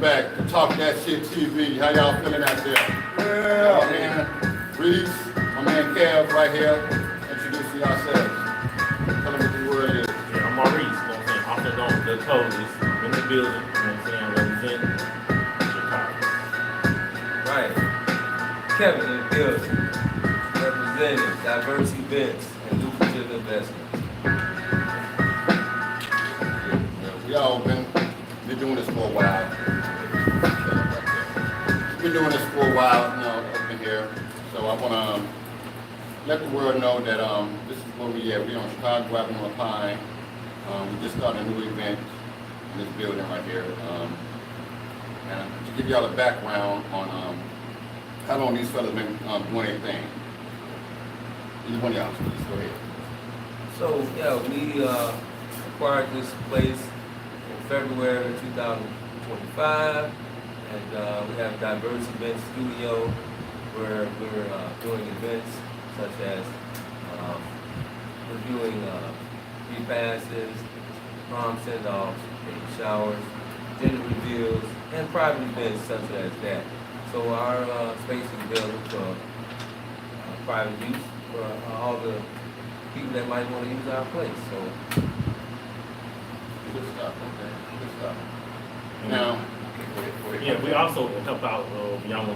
back to Talk That Shit TV. How y'all feeling out there? Yeah. My man Reese, my man Kev right here. Introducing yourselves. Tell them what the word is. Yeah, I'm Maurice, you know what I'm saying? Also known as the Coldest, in the building, you know what I'm saying? Representing Chicago. Right. Kevin in the building. Representing diverse events and lucrative investments. We all been doing this for a while. We've been doing this for a while, you know, up in here. So I want to let the world know that this is where we at. We're on Chicago Avenue of Pine. We just started a new event in this building right here. And to give y'all a background on how long these fellas been doing their thing. Either one of y'all, please go ahead. So, yeah, we acquired this place in February 2025, and we have diverse event studio where we're doing events such as reviewing free passes, prom send-offs, baby showers, gender reveals, and private events such as that. So our space is available for private use for all the people that might want to use our place. So. Good stuff, okay, good stuff. Now, Yeah, we also help out beyond the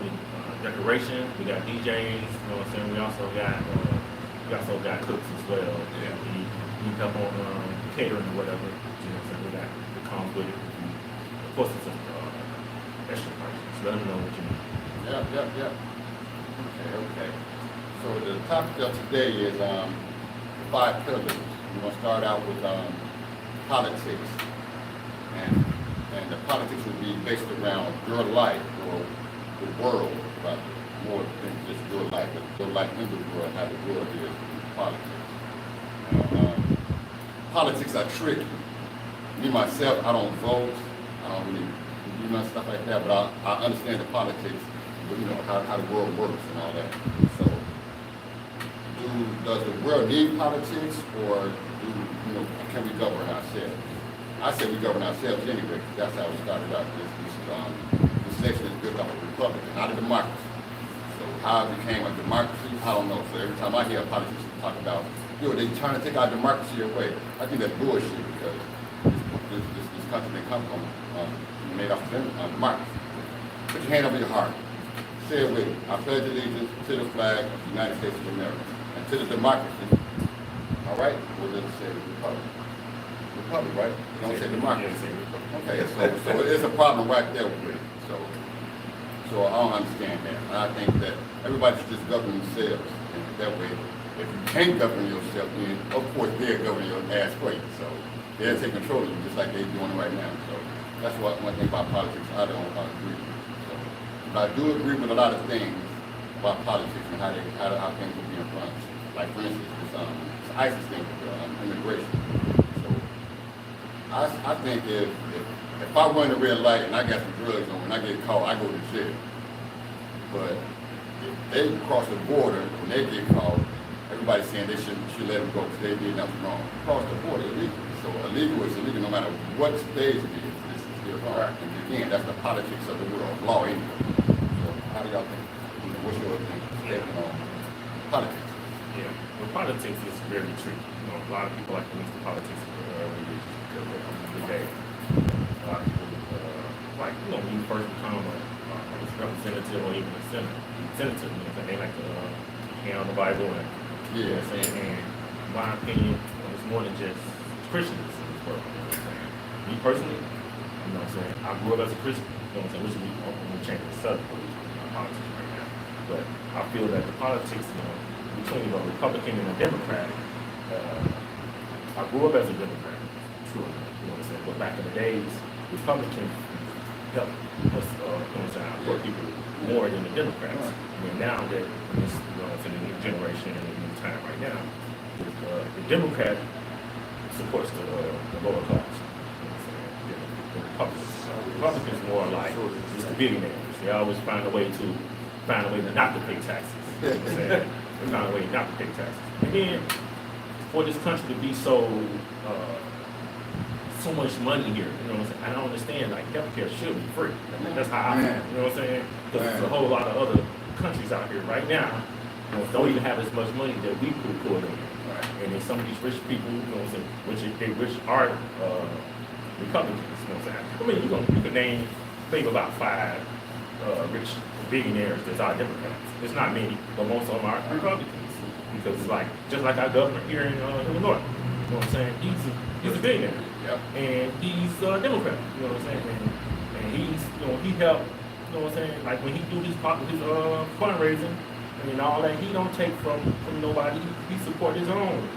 decoration. We got DJs, you know what I'm saying? We also got cooks as well. Yeah. We help on catering or whatever. You know what I'm saying? We got the comes with it. Of course, it's extra price. So let them know what you need. Yep. Okay. So the topic of today is 5 pillars. We're gonna start out with politics, and the politics will be based around your life or the world, but more than just your life, but your life in the world, how the world is in politics. Politics are tricky. Me myself, I don't vote. I don't really do none stuff like that, but I understand the politics, you know, how the world works and all that. So, does the world need politics, or can we govern ourselves? I say we govern ourselves anyway, because that's how we started out. This nation is built off a republic, not a democracy. So how it became a democracy, I don't know. So every time I hear politicians talk about, they're trying to take our democracy away, I think that's bullshit, because this country they come from made off of democracy. Put your hand over your heart. Say it with me. I pledge allegiance to the flag of the United States of America and to the democracy. All right? Or does it say republic? Republic, right? You don't say democracy. Okay, so it's a problem right there with it. So I don't understand that. And I think that everybody should just govern themselves. And that way, if you can't govern yourself, then of course they'll govern your ass for you. So they'll take control of you just like they're doing right now. So that's one thing about politics I don't agree with. So, but I do agree with a lot of things about politics and how things will be in front. Like for instance, this ISIS thing with immigration. So I think if I run a red light and I got some drugs on and I get caught, I go to jail. But if they cross the border and they get caught, everybody's saying they should let them go because they did nothing wrong. Cross the border illegally. So illegal is illegal no matter what stage it is. This is still wrong. And again, that's the politics of the world, law anyway. So how do y'all think? What's your opinion on politics? Yeah, well, politics is very tricky. You know, a lot of people like to mix the politics with religion because they come from the day. A lot of people, like, when you first become a representative or even a senator, you know, they like to hand on the Bible and, you know what I'm saying? And in my opinion, it's more than just Christians in this world, you know what I'm saying? Me personally, you know what I'm saying? I grew up as a Christian, you know what I'm saying? Which we change the subject of politics right now. But I feel that the politics, you know, between a Republican and a Democrat, I grew up as a Democrat, true, you know what I'm saying? But back in the days, Republicans helped us, you know what I'm saying, poor people more than the Democrats. I mean, now that in this, you know, in the new generation and the new time right now, the Democrat supports the lower class. You know what I'm saying? The Republicans more like just the billionaires. They always find a way not to pay taxes. You know what I'm saying? They found a way not to pay taxes. And then for this country to be so so much money here. You know what I'm saying? I don't understand. Like healthcare should be free. I mean, that's how I feel. You know what I'm saying? Because there's a whole lot of other countries out here right now, you know, don't even have as much money that we could put in. And then some of these rich people, you know what I'm saying, which are Republicans. You know what I'm saying? I mean, you can think about 5 rich billionaires that's our Democrats. It's not many, but most of them are Republicans. Because it's like, just like our governor here in Illinois. You know what I'm saying? He's a billionaire. Yep. And he's a Democrat. You know what I'm saying? And he's, you know, he helped, you know what I'm saying? Like when he do his fundraising, I mean, all that, he don't take from nobody. He support his own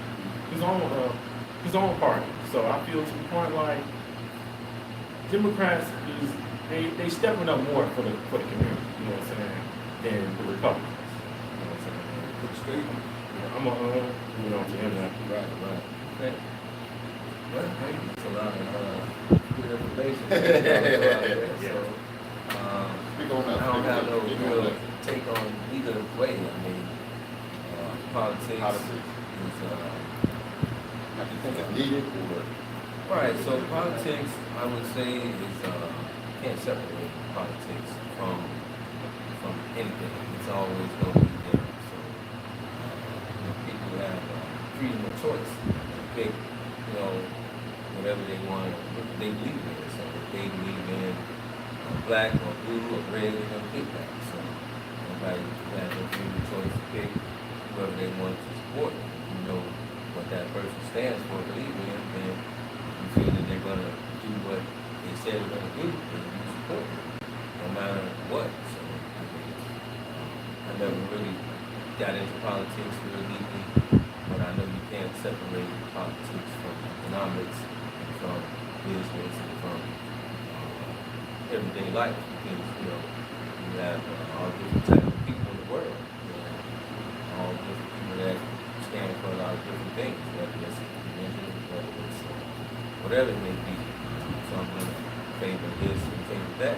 party. So I feel to the point like Democrats they stepping up more for the community, you know what I'm saying, than the Republicans. You know what I'm saying? Good statement. I'm you know, to him that. Right. Okay. Well, thank you. It's a lot of good information. Yeah. So, Speak on that. I don't have no Speak on real that. take on either way. I mean, politics Politics. is Now, do you think it's needed or? right. So politics, I would say, is can't separate politics from anything. It's always going to be there. So you know, people have freedom of choice to pick, you know, whatever they want, what they believe in. So if they believe in black or blue or red, they're going to pick that. So nobody has no freedom of choice to pick whoever they want to support. You know what that person stands for, believe in, and you feel that they're going to do what they said they're going to do, and you support them, no matter what. So I never really got into politics real deeply, but I know you can't separate politics from economics and from business and from everyday life, because you know you have all different types of people in the world, you know, all different people that stand for a lot of different things, whether it's religion, whether it's whatever it may be. Some favor this and favor that.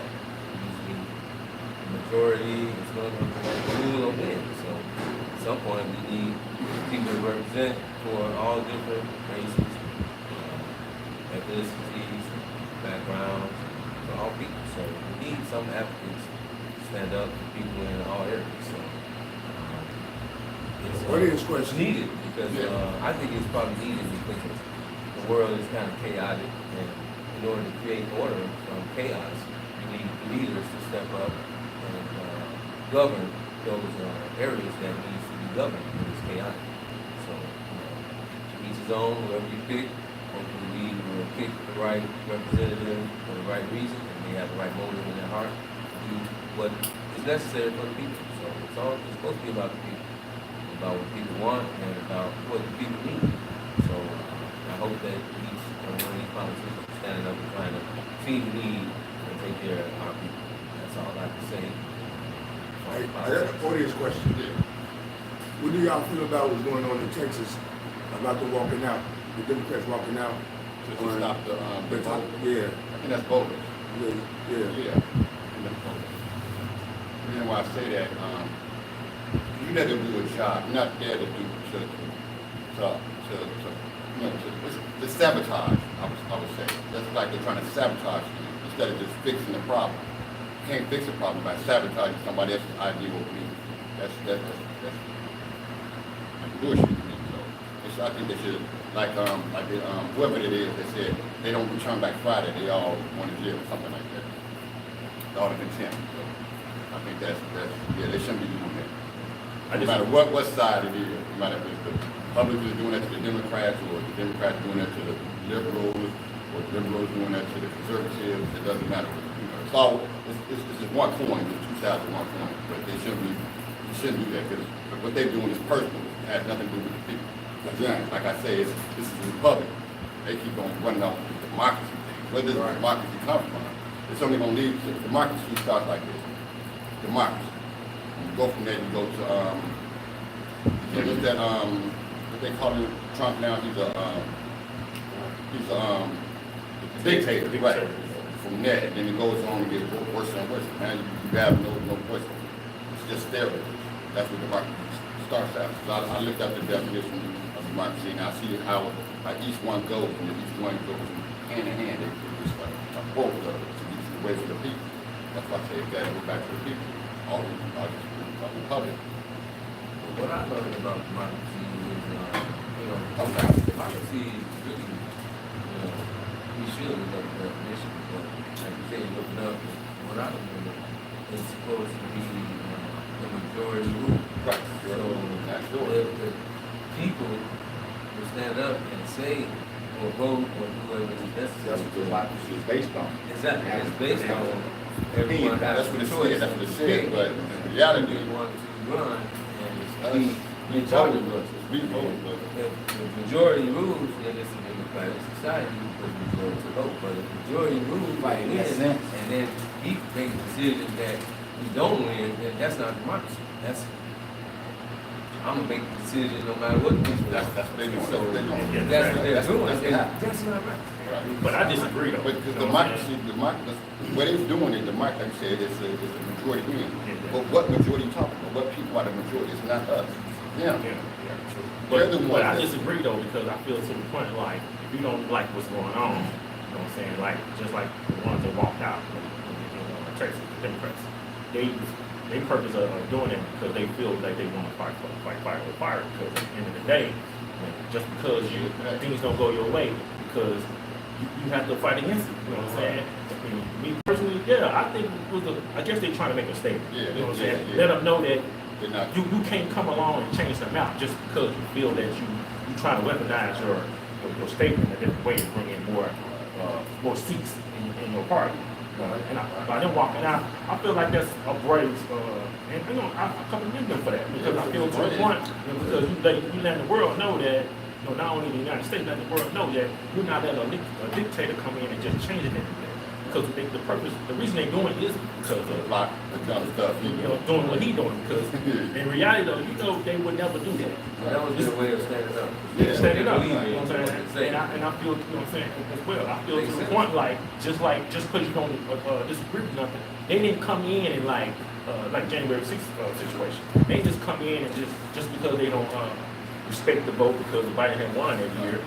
Usually the majority is going to rule or win. So at some point we need people to represent for all different races, ethnicities, backgrounds, for all people. So we need some advocates to stand up for people in all areas. So it's needed because I think it's probably needed because the world is kind of chaotic, and in order to create order from chaos, you need leaders to step up and govern those areas that needs to be governed when it's chaotic. So, you know, each his own, whoever you pick, hopefully we will pick the right representative for the right reason, and they have the right motive in their heart to do what is necessary for the people. So it's supposed to be about the people, about what people want, and about what the people need. So I hope that each one of these politicians are standing up and trying to feed the need and take care of our people. That's all I can say. I got an audience question. What do y'all feel about what's going on in Texas about the walking out, the Democrats walking out? Just to stop the vote. Yeah. I think that's bogus. Yeah. Yeah. The reason why I say that, you let them do a job. You're not there to do to sabotage. I would say that's like they're trying to sabotage you instead of just fixing the problem. You can't fix a problem by sabotaging somebody else's idea or belief. That's bullshit to me. So I think they should whoever it is that said they don't return back Friday, they all want to jail or something like that. All the contempt. So I think that's they shouldn't be doing that. No matter what side it is, no matter if it's the Republicans doing that to the Democrats, or the Democrats doing that to the liberals, or the liberals doing that to the conservatives, it doesn't matter. You know, it's just one coin, it's two sides of one coin. But they shouldn't do that because what they're doing is personal. It has nothing to do with the people. Again, like I say, this is a republic. They keep on running off the democracy thing. Where does democracy come from? It's only going to lead to democracy starts like this. Democracy. You go from there, you go to what they call him, Trump now. He's a dictator, right? From there, then it goes on to get worse and worse. Now you have no voice. It's just steroids. That's what democracy starts out. So I looked up the definition of democracy, and I see how each one goes, and each one goes hand in hand. They just like both of them to get you away from the people. That's why I say you gotta go back to the people. All the public. What I learned about democracy is, democracy is really, we should look up the definition, but like you say, looking up, what I learned is supposed to be the majority rule. Right. So if the people will stand up and say, or vote, or do whatever is That's necessary. what democracy is based on. Exactly, it's based on everyone That's having what a it choice. said. That's what it said. But in reality, They want to run, and we we voted. voted. We voted. If the majority rules, then it's a democratic society because the majority vote. But if the majority rules, Right, win, makes sense. and then he makes a decision that we don't win, then that's not democracy. I'm gonna make the decision no matter what the people. That's what they do. So That's what they do. if that's what they're doing, That's then what that's not right. But I disagree though. But because democracy, what they're doing in democracy, like you said, is a majority win. But what majority you talking about? What people are the majority? It's not us. Yeah. They're the But I ones that- disagree though, because I feel to the point like, if you don't like what's going on, you know what I'm saying, like, just like the ones that walked out, Texas, the Democrats, they purpose of doing it because they feel like they want to fight fire with fire, because at the end of the day, just because things don't go your way, because you have to fight against it, you know what I'm saying? I mean, me personally, yeah, I think I guess they're trying to make a statement, Yeah, you know what I'm yeah, saying? yeah. Let them know that They're not. you can't come along and change them out just because you feel that you try to weaponize your statement in a different way to bring in more seats in your party. And by them walking out, I feel like that's a brave, and I commend them for that, because I feel to the point, because you let the world know that, not only the United States, let the world know that you're not letting a dictator come in and just change it everything. Because the reason they're doing it is because of Block the kind of stuff. doing what he's doing, because in reality though, they would never do that. That was their way of standing up. Yeah. Standing up, Believe you know in what I'm what they saying? say. And I feel, you know what I'm saying, as well, I feel Makes to the sense. point, just because you don't disagree with nothing, they didn't come in and like January 6th situation. They just come in and just because they don't respect the vote because Biden had won that year,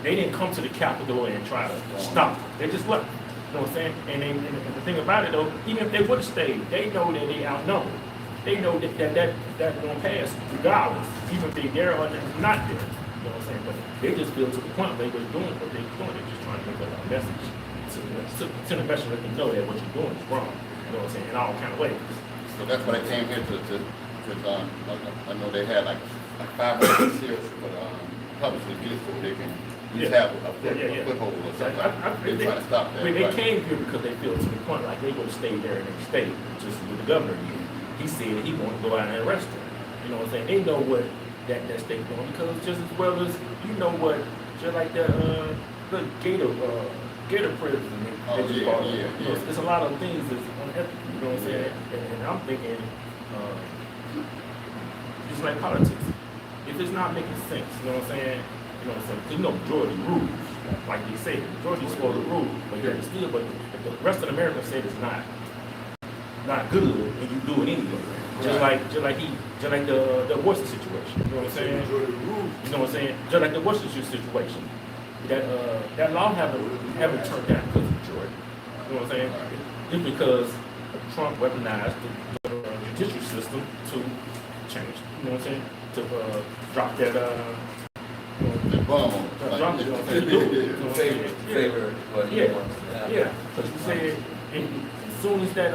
they didn't come to the Capitol and try to stop. They just left. You know what I'm saying? And the thing about it though, even if they would have stayed, they know that they outnumbered. They know that won't pass regardless, even if they're there or they're not there. You know what I'm saying? But they just feel to the point they were doing what they're doing. They're just trying to make a message to the message, let them know that what you're doing is wrong. You know what I'm saying? In all kind of ways. So that's what I came here to I know they had like 500 series for publishers to get so they can at least have a foothold or something. They're trying to stop that. They Right. came here because they feel to the point like they would have stayed there and they stayed, just with the governor did. He said he wanted to go out and arrest them. You know what I'm saying? They know what that state doing, because just as well as you know what, just like the Gator prison. Oh, they just yeah, bought. yeah, You know, yeah. There's a lot of things that's unethical. You know what I'm saying? And I'm thinking, just like politics. If it's not making sense, you know what I'm saying? You know what I'm saying? 'Cause you know majority rules, like they say, the majority's supposed to rule, but yet still, but if the rest of America said it's not good, and you do it anyway. Just like the abortion situation. You know what I'm saying? You know what I'm saying? Just like the abortion situation. That law haven't turned down because of the majority. You know what I'm saying? Just because Trump weaponized the judicial system to change. You know what I'm saying? To drop that The bum on it. drop it. You know what I'm saying? Favor what he Yeah, wants to have. yeah. Because you said as soon as that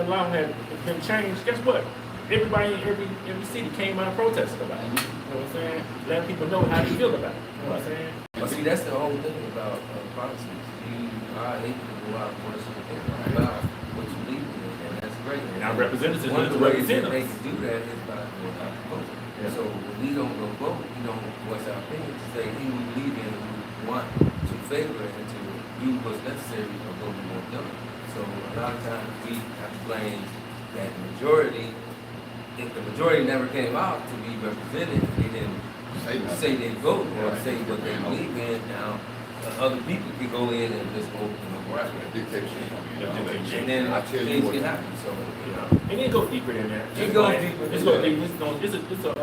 law had been changed, guess what? Everybody in every city came out and protested about it. You know what I'm saying? Letting people know how they feel about it. You know what I'm saying? But see, that's the whole thing about politics. You are able to go out and voice your opinion about what you believe in, and that's great. And our representatives One of need the to ways represent that they us. can do that is by going out and voting. Yeah. So when we don't go vote, we don't voice our opinion to say who we believe in, who we want to favor, and to do what's necessary to go we want done. So a lot of times we have to blame that majority. If the majority never came out to be represented, they didn't say they vote or say what they believe in. Now, other people can go in and just go, right. Dictatorship. And then I tell you things what. can happen. So, And it goes deeper than that. It goes deeper than It's that.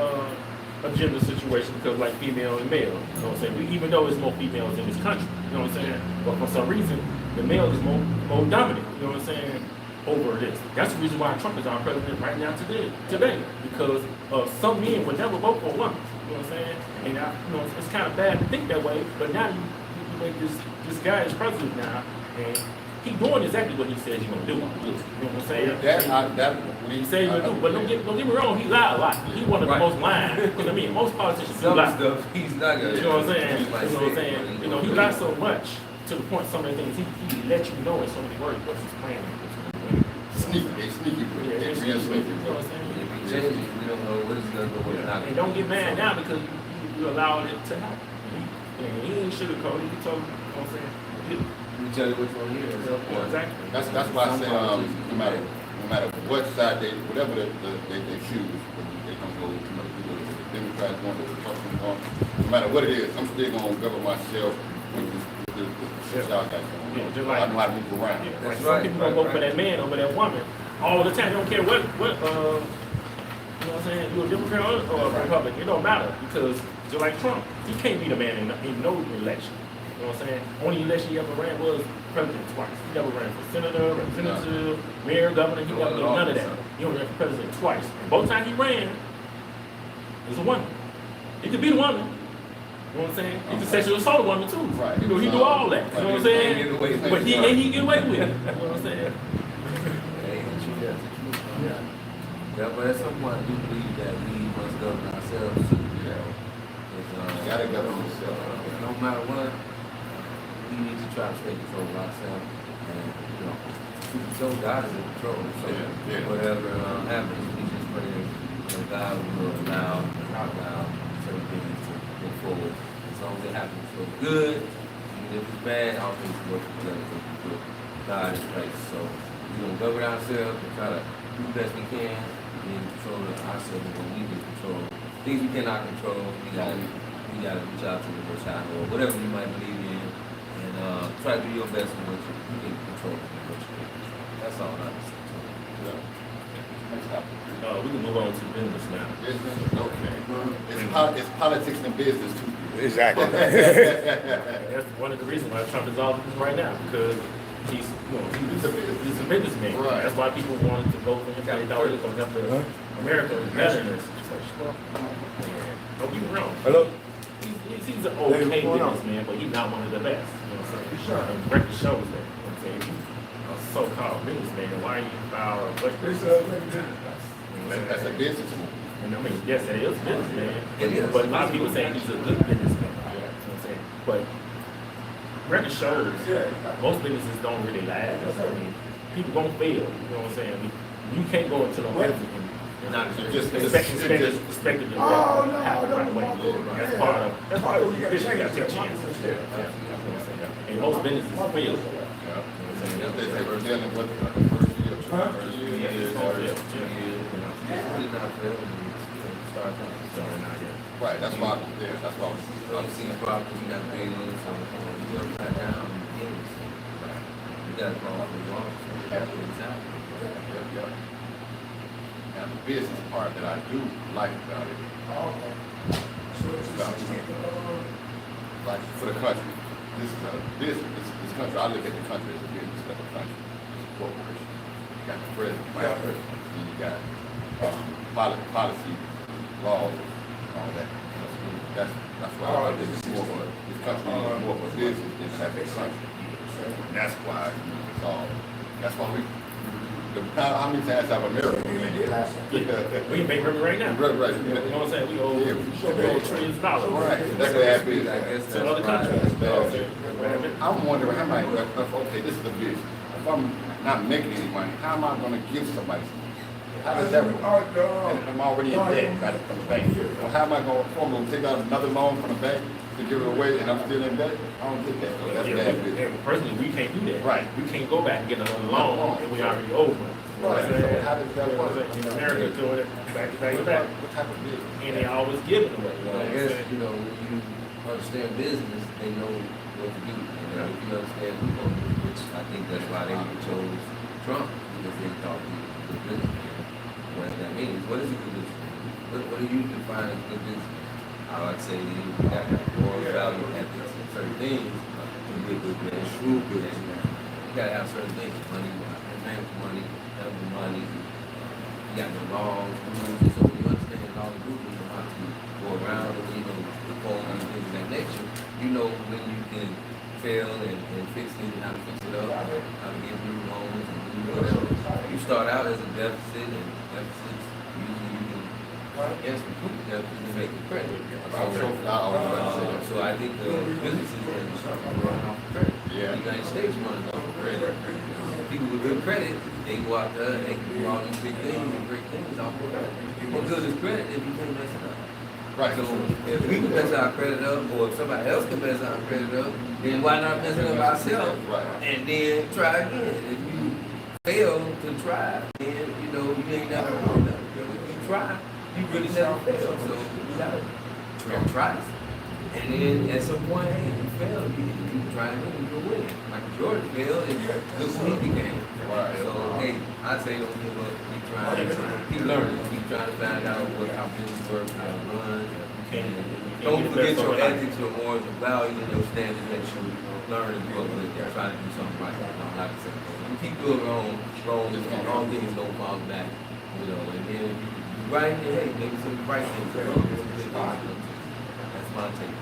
a a gender situation because like female and male. You know what I'm saying? Even though there's more females in this country, you know what I'm saying? But for some reason, the male is more dominant. You know what I'm saying? Over this. That's the reason why Trump is our president right now today. Because some men would never vote for a woman. You know what I'm saying? And it's kind of bad to think that way. But now you make this guy is president now, and he doing exactly what he says he's gonna do. You know what I'm saying? He said he's gonna do. But don't get me wrong, he lied a lot. He one of the most lying. Because I mean, most politicians do lie. He's not gonna. You know what I'm saying? You know what I'm saying? You know, he lies so much to the point some of the things he let you know in so many words what he's planning. Sneaky, Yeah, it's real sneaky. you know what I'm saying? If he changes, we don't know what he's gonna do, what he's not. And don't get mad now because you allowed it to happen. He ain't sugarcoated. He told you, know what I'm saying? We tell you which one he is. Exactly. That's why I say no matter what side whatever they choose, they gonna go the Democrats want, the Republicans want, no matter what it is, I'm still gonna govern myself with the shit y'all got going. Yeah, just I like know how to move around. like some people gonna vote for that man over that woman all the time. They don't care what you know what I'm saying? You a Democrat or a Republican? It don't matter because just like Trump, he can't be the man in no election. You know what I'm saying? Only election he ever ran was president twice. He never ran for senator, representative, mayor, governor. He never did none of that. He only ran for president twice. And both times he ran, it was a woman. He could be the woman. You know what I'm saying? He could sexually assault a woman too. Right. You know, he do all that. You know what I'm saying? But he get away with it. You know what I'm saying? Yeah, but at some point I do believe that we must govern ourselves too. You gotta govern yourself. No matter what, we need to try to stay control of ourselves. And, you know, so God is in control. So whatever happens, we just pray that God will allow certain things to go forward. As long as it happens for good, even if it's bad, all things work together for good. God is right. So we're going to govern ourselves and try to do the best we can. Be in control of ourselves and what we can control. Things we cannot control, we gotta reach out to the Most High or whatever you might believe in, and try to do your best in what you can control. That's all I say. We can move on to business now. Business, okay. It's politics and business too. Exactly. That's one of the reasons why Trump is all this right now because he's a businessman. Right. That's why people wanted to vote for him. They thought he was going to help America was better than this. Don't get me wrong. Hello? He's an okay businessman, but he's not one of the best. You know what I'm saying? Sure. And record shows that. You know what I'm saying? A so-called businessman, why you file a That's a business move. And I mean, yes, it is a businessman. It is. But a lot of people say he's a good businessman. You know what I'm saying? But record shows, most businesses don't really last. I mean, people gonna fail. You know what I'm saying? I mean, you can't go into the business and not just expect it to happen right away. That's part of the business. You gotta take chances. You know what I'm saying? And most businesses fail. Right, that's why. I'm seeing problems. We got failures, so we got to cut down on things. We got to go off the wall. And the business part that I do like about it, like for the country, this is a business. This country, I look at the country as a business, like a country, it's a corporation. You got the president, vice president, and you got policy, laws, all that. That's why I think it's more of this country is more of a business than having a country. And that's why it's all. That's why how many times have America? We make money right now. Right. You know what I'm saying? We owe trillions of dollars. Right. That's what happens. I guess To other countries. I'm wondering how am I, okay, this is the business. If I'm not making any money, how am I going to give somebody something? How does that work? And I'm already in debt from the bank. Well, how am I going to take out another loan from the bank to give it away and I'm still in debt? I don't think that. That's bad business. Personally, we can't do that. Right. We can't go back and get another loan and we already over. Right. So how does that work? In America, doing it back to back. What type of business? And they always give it away. Well, I guess, when you understand business, they know what to do. If you understand people, which I think that's why they chose Trump, because they thought he was a good businessman. What that means, what is a good businessman? What do you define as good business? I would say you got to have moral value, ethics, and certain things to be a good business, true business. You got to have certain things, money, manage money, have the money. You got the laws, rules. So when you understand all the rules, you know how to go around and you know the phone and things of that nature. You know when you can fail and fix things and how to fix it up, how to get new loans and do whatever. You start out as a deficit, and deficits usually you can recoup the deficit and make it credit. So I think the businesses are running off of credit. Yeah. The United States running off of credit. People with good credit, they go out there and they can do all these big things and great things off of credit. What good is credit if you can't mess it up? Right. So if we can mess our credit up, or if somebody else can mess our credit up, then why not mess it up ourselves? Right. And then try again. If you fail to try, then you know you ain't never won nothing. But if you try, you really never fail. So you gotta try. And then at some point, hey, you fail, you try again, you win. Like George failed, and look who he became. Right. So hey, I say don't give up. Keep trying. Keep learning. Keep trying to find out how business works, how it runs. Don't forget your ethics, your morals, your values, and your standards that you learn and grow up with. And try to do something right. Like I said, you keep doing wrong things don't fall back. You know, and then if you do right, then hey, maybe some right things. That's my take.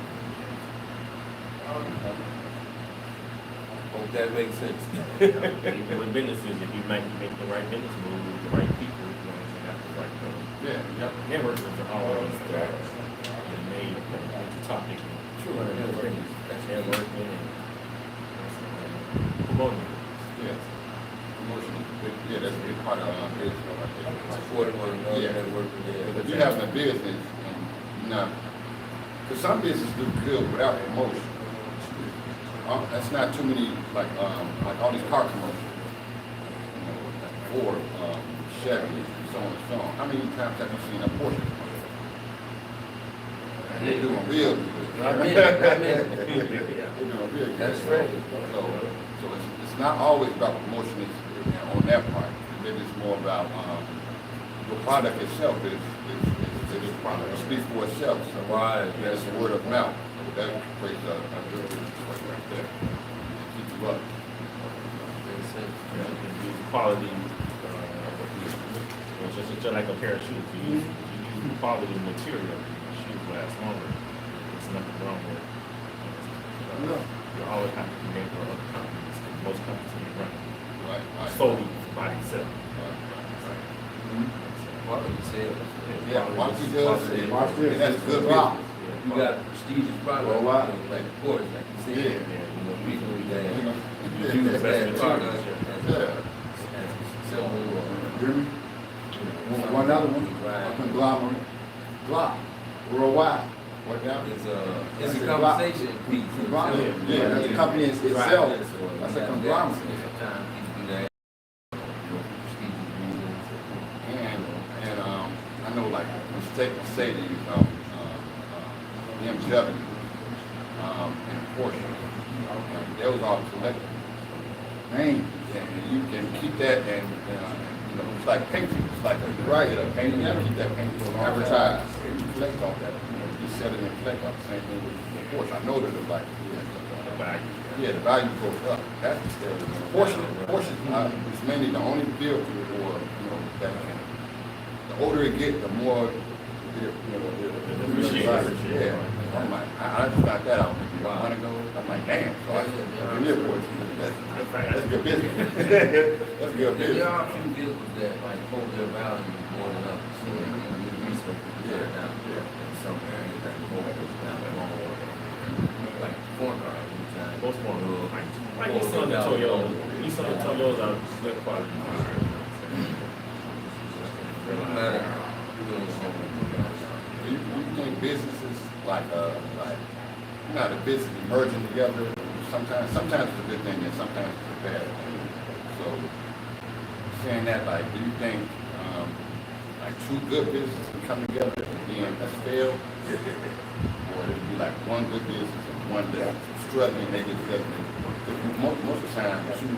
Hope that makes sense. With businesses, if you make the right business move with the right people, you know, you have the right Yeah. networks are always the main topic. Sure. Networking and promoting. Yeah. Promotion is big. Yeah, that's a big part of business. I think. Supporting one another, Yeah. networking there. If you're having a business and you're not, because some businesses do good without promotion. That's not too many, like all these car commercials. You know, like Ford, Chevy, and so on and so on. How many times have you seen a Porsche commercial? They're doing real good. Not many. They're doing real good. That's right. So it's not always about promotion on that part. Maybe it's more about the product itself is product. It speaks for itself. So Right. that's word of mouth. So that creates a good business right there. Keep you up. Makes sense. Quality, just like a pair of shoes. You use quality material. Shoes last longer. There's nothing wrong with it. You always have to connect with other companies. Most companies are running Right. solely by themselves. Quality sales. Yeah, watch these girls. Watch this. And that's good Wow. business. You got prestigious products, Worldwide. like Porsche, like you said. Yeah. You know, people You that know? use best that material. product as Yeah. a symbol or, Hear me? you know, One other one. right. Conglomerate. Glock. Worldwide. What now? It's a conversation piece. Conglomerate. Yeah. That's the company itself. That's a conglomerate. Sometimes people do that. You know, prestigious reasons. And I know like Mercedes, BMW, and Porsche, those are collectibles. Man. And you can keep that and you know, it's like painting. It's like a Right. painting. You have to keep that painting for Advertise. You collect off that. You know, you sell it and collect off the same thing with Porsche. I know that it's like the value goes up. That's Porsche is mainly the only vehicle for that can. The older it gets, the more yeah. I'm like, I just got that out maybe a month ago. I'm like, damn. So I live for it. That's good business. That's good There business. are a few vehicles that like hold their value more than others. So you can research it there now. In some areas that hold those down more. Like foreign cars, Most more like you saw the Toyota. You saw the Toyota are good quality. You think businesses like the business merging together, sometimes it's a good thing and sometimes it's a bad thing. So saying that, like, do you think like two good businesses can come together and then that's fail? Or it'd be like one good business and one that's struggling, they get together. Most of the time, two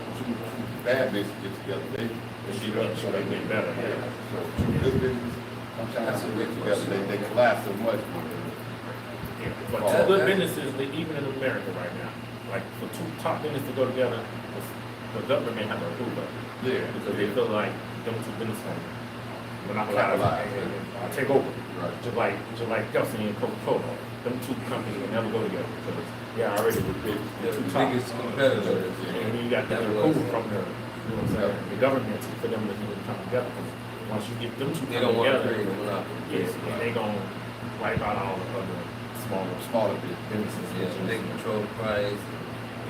bad businesses get together, they She get better. So two good businesses come trying to work together, they collapse so much. Yeah, but two good businesses, even in America right now, like for two top businesses to go together, the government may have to approve of it. Yeah. Because they feel like them two business owners monopolize and take over. Right. Just like Pepsi and Coca-Cola. Them two companies will never go together because already the The two top. biggest competitors. And then you got the approval from the, you know what I'm saying, the government for them to even come together. Because once you get them two They don't want to together, create a monopoly. yes, and they gonna wipe out all the other smaller businesses. Yeah, they control the price,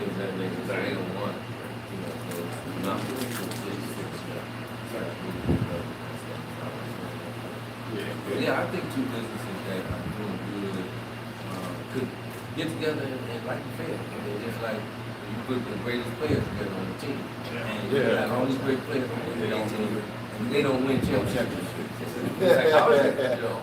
things that they don't want, you know, so it's not. Yeah, I think two businesses that are doing good could get together and like the fair. I mean, just like you put the greatest players together on the team. And you got all these great players on the team, and they don't win championships. It's like, how is it, you know?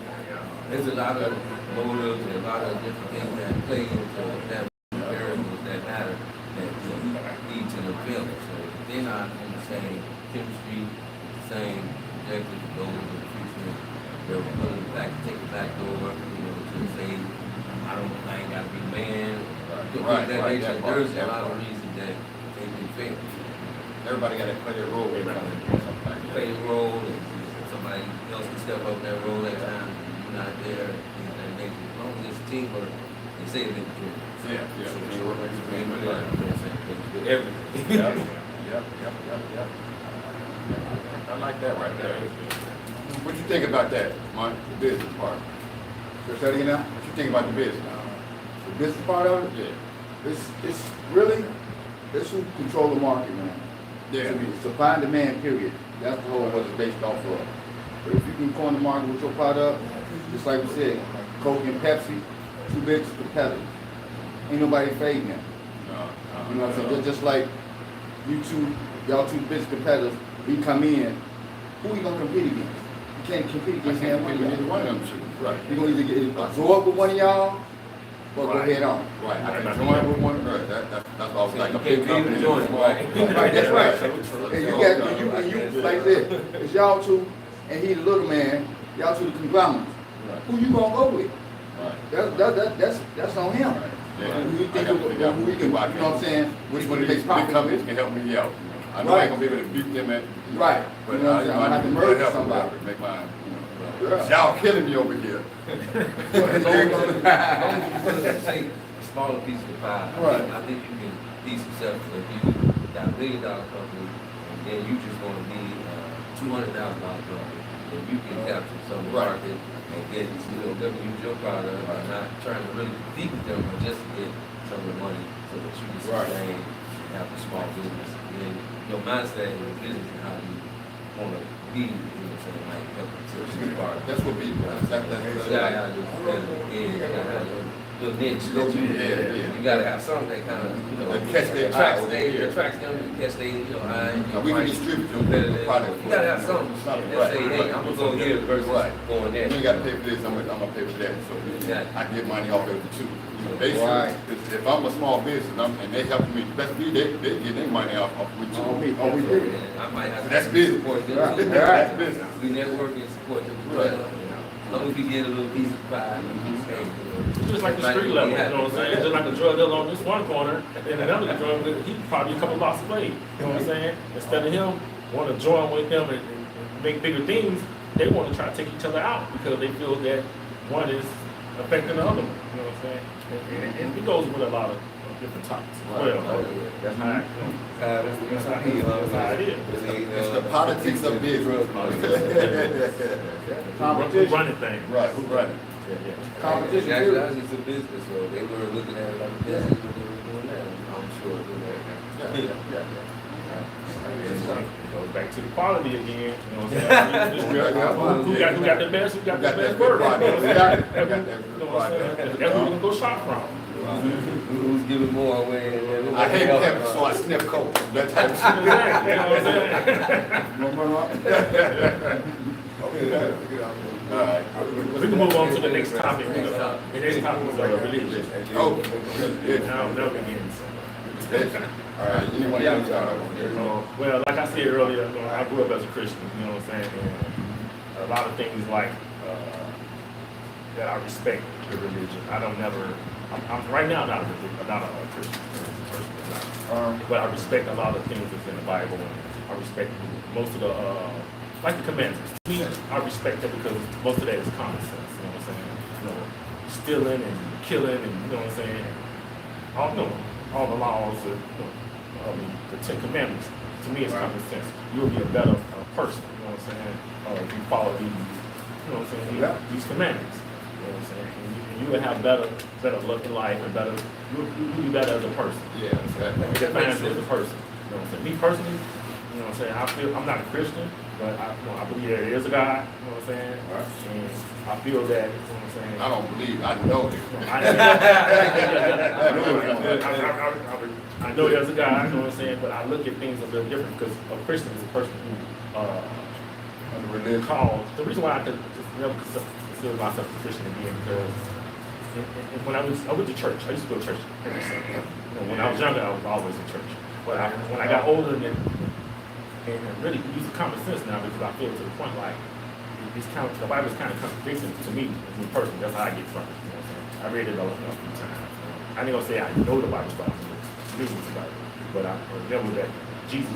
There's a lot of motives and a lot of different things that play into that variables that matter that lead to the failure. So if they're not in the same chemistry, the same objective goals in the future, they're willing to take the back door, you know, to say, I ain't got to be man. There's a lot of reasons that they can fail. Everybody got to play their role. Play a role, and somebody else can step up that role that time. Not there, and they, as long as it's teamwork, they say they can do it. Yeah. So teamwork is very much with everything. Yep. I like that right there. What you think about that, Mike? The business part. Say that again now? What you think about the business? The business part of it? Yeah. It's really, it's who control the market, man. Yeah. Supply and demand, period. That's the whole what it's based off of. But if you can go in the market with your product, just like we said, Coke and Pepsi, two biggest competitors. Ain't nobody fading them. You know what I'm saying? Just like y'all two biggest competitors, we come in, who you gonna compete against? You can't compete against Either one one of them two. Right. You're gonna either absorb with one of y'all, or go head on. Right. I can join with one. Right. That's all. Like a big company. Right, that's right. And you got, you like this, it's y'all two, and he the little man, y'all two the conglomerates. Right. Who you gonna go with? Right. That's on him. Yeah. Who you think, who you can, you know what I'm saying? Which one of these big companies can help me out? I know I ain't gonna be able to beat them at. Right. But You know what I'm saying? I'm gonna have to merge somebody. Make mine. Yeah. Y'all killing me over here. As long as you put it say a smaller piece of the pie, I think you can be successful if you got $1 billion company and then you just want to be $200,000 company. Then you can capture some market and get, them to use your product by not trying to really compete with them, but just to get some of the money so that you can sustain and have a small business. And then your mindset in business and how you want to be, you know what I'm saying, like help to part. That's what people. Little niche. You gotta have something that kind of, catch their eye. attracts them, catch their, eye. We can distribute the product. You gotta have something that say, hey, I'm gonna go here versus going there. You ain't gotta pay for this, I'm gonna pay for that. So I get money off of it too. Basically, if I'm a small business and they helping me, that's me, they get their money off of me too. We did. I might have to That's business. support them. That's business. We network and support them. As long as we get a little piece of pie. Just like the street level, you know what I'm saying? Just like the drug dealer on this one corner, and then another drug dealer, he probably a couple blocks away. You know what I'm saying? Instead of him want to join with him and make bigger things, they want to try to take each other out because they feel that one is affecting the other one. You know what I'm saying? And it goes with a lot of different topics as well. That's how it is. It's the politics of business. Who running things. Right, who running? Competition. That's just a business, so they were looking at it like a business, but they were doing that. I'm sure. Goes back to the quality again. You know what I'm saying? Who got the best? Who got the best burger? You know what I'm saying? That's where we can go shop from. Who's giving more away? I hate having so I sniff coke. That type of shit. You know what I'm saying? All right. We can move on to the next topic. The next topic is religion. Oh, Now begins. all right. Anyone else? Well, like I said earlier, I grew up as a Christian. You know what I'm saying? And a lot of things like that I respect the religion. I don't never. I'm right now not a Christian person, but I respect a lot of things that's in the Bible, and I respect most of the like the commandments. To me, I respect that because most of that is common sense. You know what I'm saying? You know, stealing and killing, and you know what I'm saying. All the laws, the 10 Commandments. To me, it's common sense. You'll be a better person. You know what I'm saying? If you follow these, you know what I'm saying? These commandments. You know what I'm saying? And you will have better luck in life, and you'll be better as a person. Yeah, It defines you as a person. You know what I'm saying? Me personally, you know what I'm saying? I feel I'm not a Christian, but I believe there is a God. You know what I'm saying? And I feel that. You know what I'm saying? I don't believe. I know it. I know there's a God. You know what I'm saying? But I look at things a little different because a Christian is a person who Under religion. called. The reason why I could just never consider myself a Christian again because when I went to church. I used to go to church every Sunday. You know, when I was younger, I was always in church. But when I got older and really using common sense now because I feel to the point like the Bible's kind of contradicting to me as a person. That's how I get from it. You know what I'm saying? I read it a few times. I ain't gonna say I know the Bible's Bible, but I remember that Jesus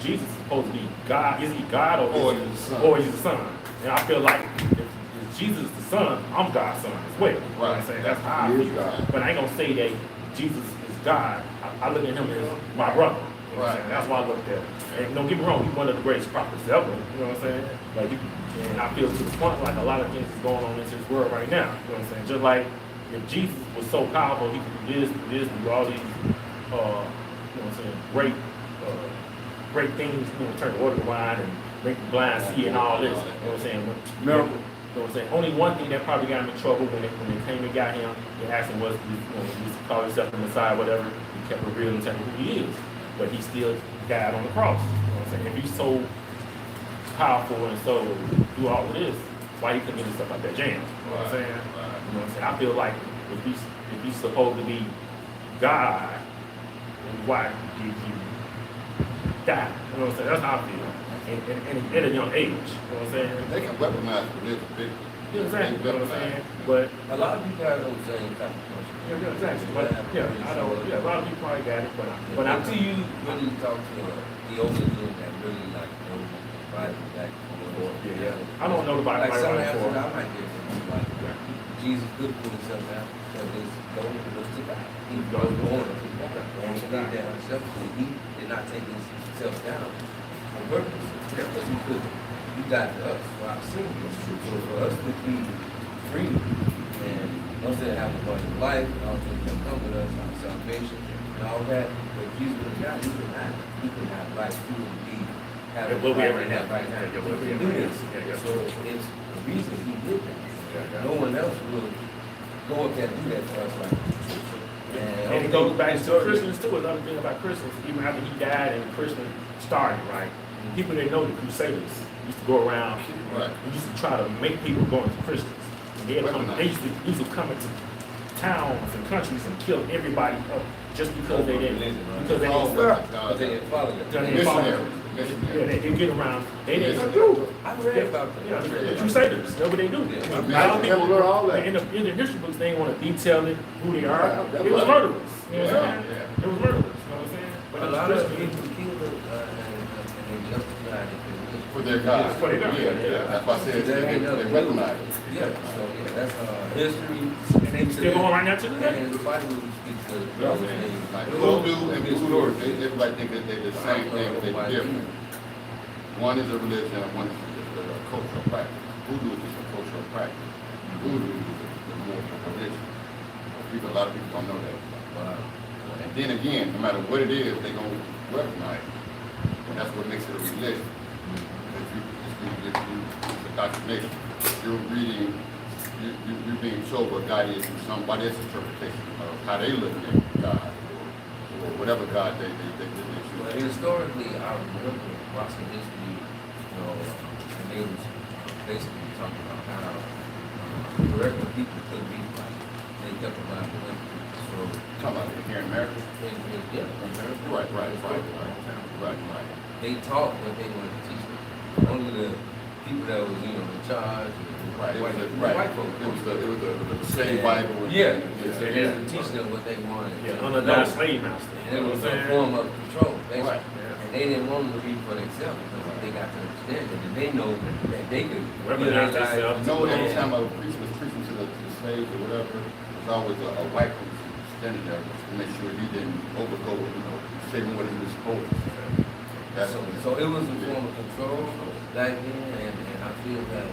is supposed to be God. Is he God or is he the Son? And I feel like if Jesus is the Son, I'm God's son as well. You know what I'm saying? That's how I feel. But I ain't gonna say that Jesus is God. I look at him as my brother. You know what I'm saying? That's why I look at him. And don't get me wrong, he's one of the greatest prophets ever. You know what I'm saying? Like, and I feel to the point like a lot of things is going on in this world right now. You know what I'm saying? Just like if Jesus was so powerful, he could do do all these, you know what I'm saying, great things, you know, turn water to wine and make the blind see and all this. You know what I'm saying? You know what I'm saying? Only one thing that probably got him in trouble when they came and got him, they asked him was, you know, he used to call himself the Messiah, whatever. He kept it real and telling who he is. But he still died on the cross. You know what I'm saying? If he's so powerful and so do all of this, why he couldn't get himself out that jam? You know what I'm saying? You know what I'm saying? I feel like if he's supposed to be God, why did he die? You know what I'm saying? That's how I feel. And at a young age. You know what I'm saying? They can weaponize religion. You know what I'm saying? You know what I'm saying? But A lot of people have those same type of questions. yeah, exactly. But I know. Yeah, a lot of people probably got it. But Until you really talk to the older dude that really like knows the Bible back I don't know the Bible like some right answers now. I might get from you, like Jesus could put himself down because his goal was to die. He was born to die. And he did that himself, so he did not take himself down on purpose. Because he could. He died for us for our sins. So for us to be free and once they have a bunch of life and all things that come with us, our salvation and all that, but Jesus was God, he could have life, he would be having life right now. He can do this. So it's the reason he did that. No one else will go up there and do that for us like that. And it goes back to Christians too. Another thing about Christians, even after he died and Christians started, right? People didn't know the Crusaders used to go around and used to try to make people go into Christians. And they used to come into towns and countries and kill everybody up just because they didn't But they didn't follow it. Yeah, they get around. They didn't. I read about that. Yeah, the Crusaders. That's what they do. Yeah. A lot of people in the history books, they ain't want to detail it, who they are. It was murderers. You know what I'm saying? It was murderers. You know what I'm saying? But A lot of people killed them and they justified it. For their God. For their God. Yeah. That's why I said they weaponize it. Yeah, so yeah, that's history. And they still going right now to the day. And the Bible speaks to Like voodoo and voodoo, everybody think that they're the same thing, but they're different. One is a religion and one is a cultural practice. Voodoo is just a cultural practice. Voodoo is more of a religion. A lot of people don't know that. And then again, no matter what it is, they're going to weaponize it. And that's what makes it a religion. It's indoctrination. You're reading, you're being told what God is through somebody else's interpretation of how they look at God, or whatever God they But choose. historically, I remember watching history, and they was basically talking about how the regular people couldn't be like, they kept around the women. So, Talking about here in America? yeah, America. Right. They taught what they wanted to teach them. Only the people that was, you know, in charge. Right, it was White folks. It was the slave Bible. Yeah, Yeah. they were teaching them what they wanted. Yeah, under that slave master. And it was a form of control, basically. And they didn't want them to be for themselves because they got to understand it. And they know that they could Recognize themselves. No, every time a priest was preaching to the slaves or whatever, there was always a white person standing there to make sure he didn't overgo, you know, say what he was supposed to say. So it was a form of control back then, and I feel that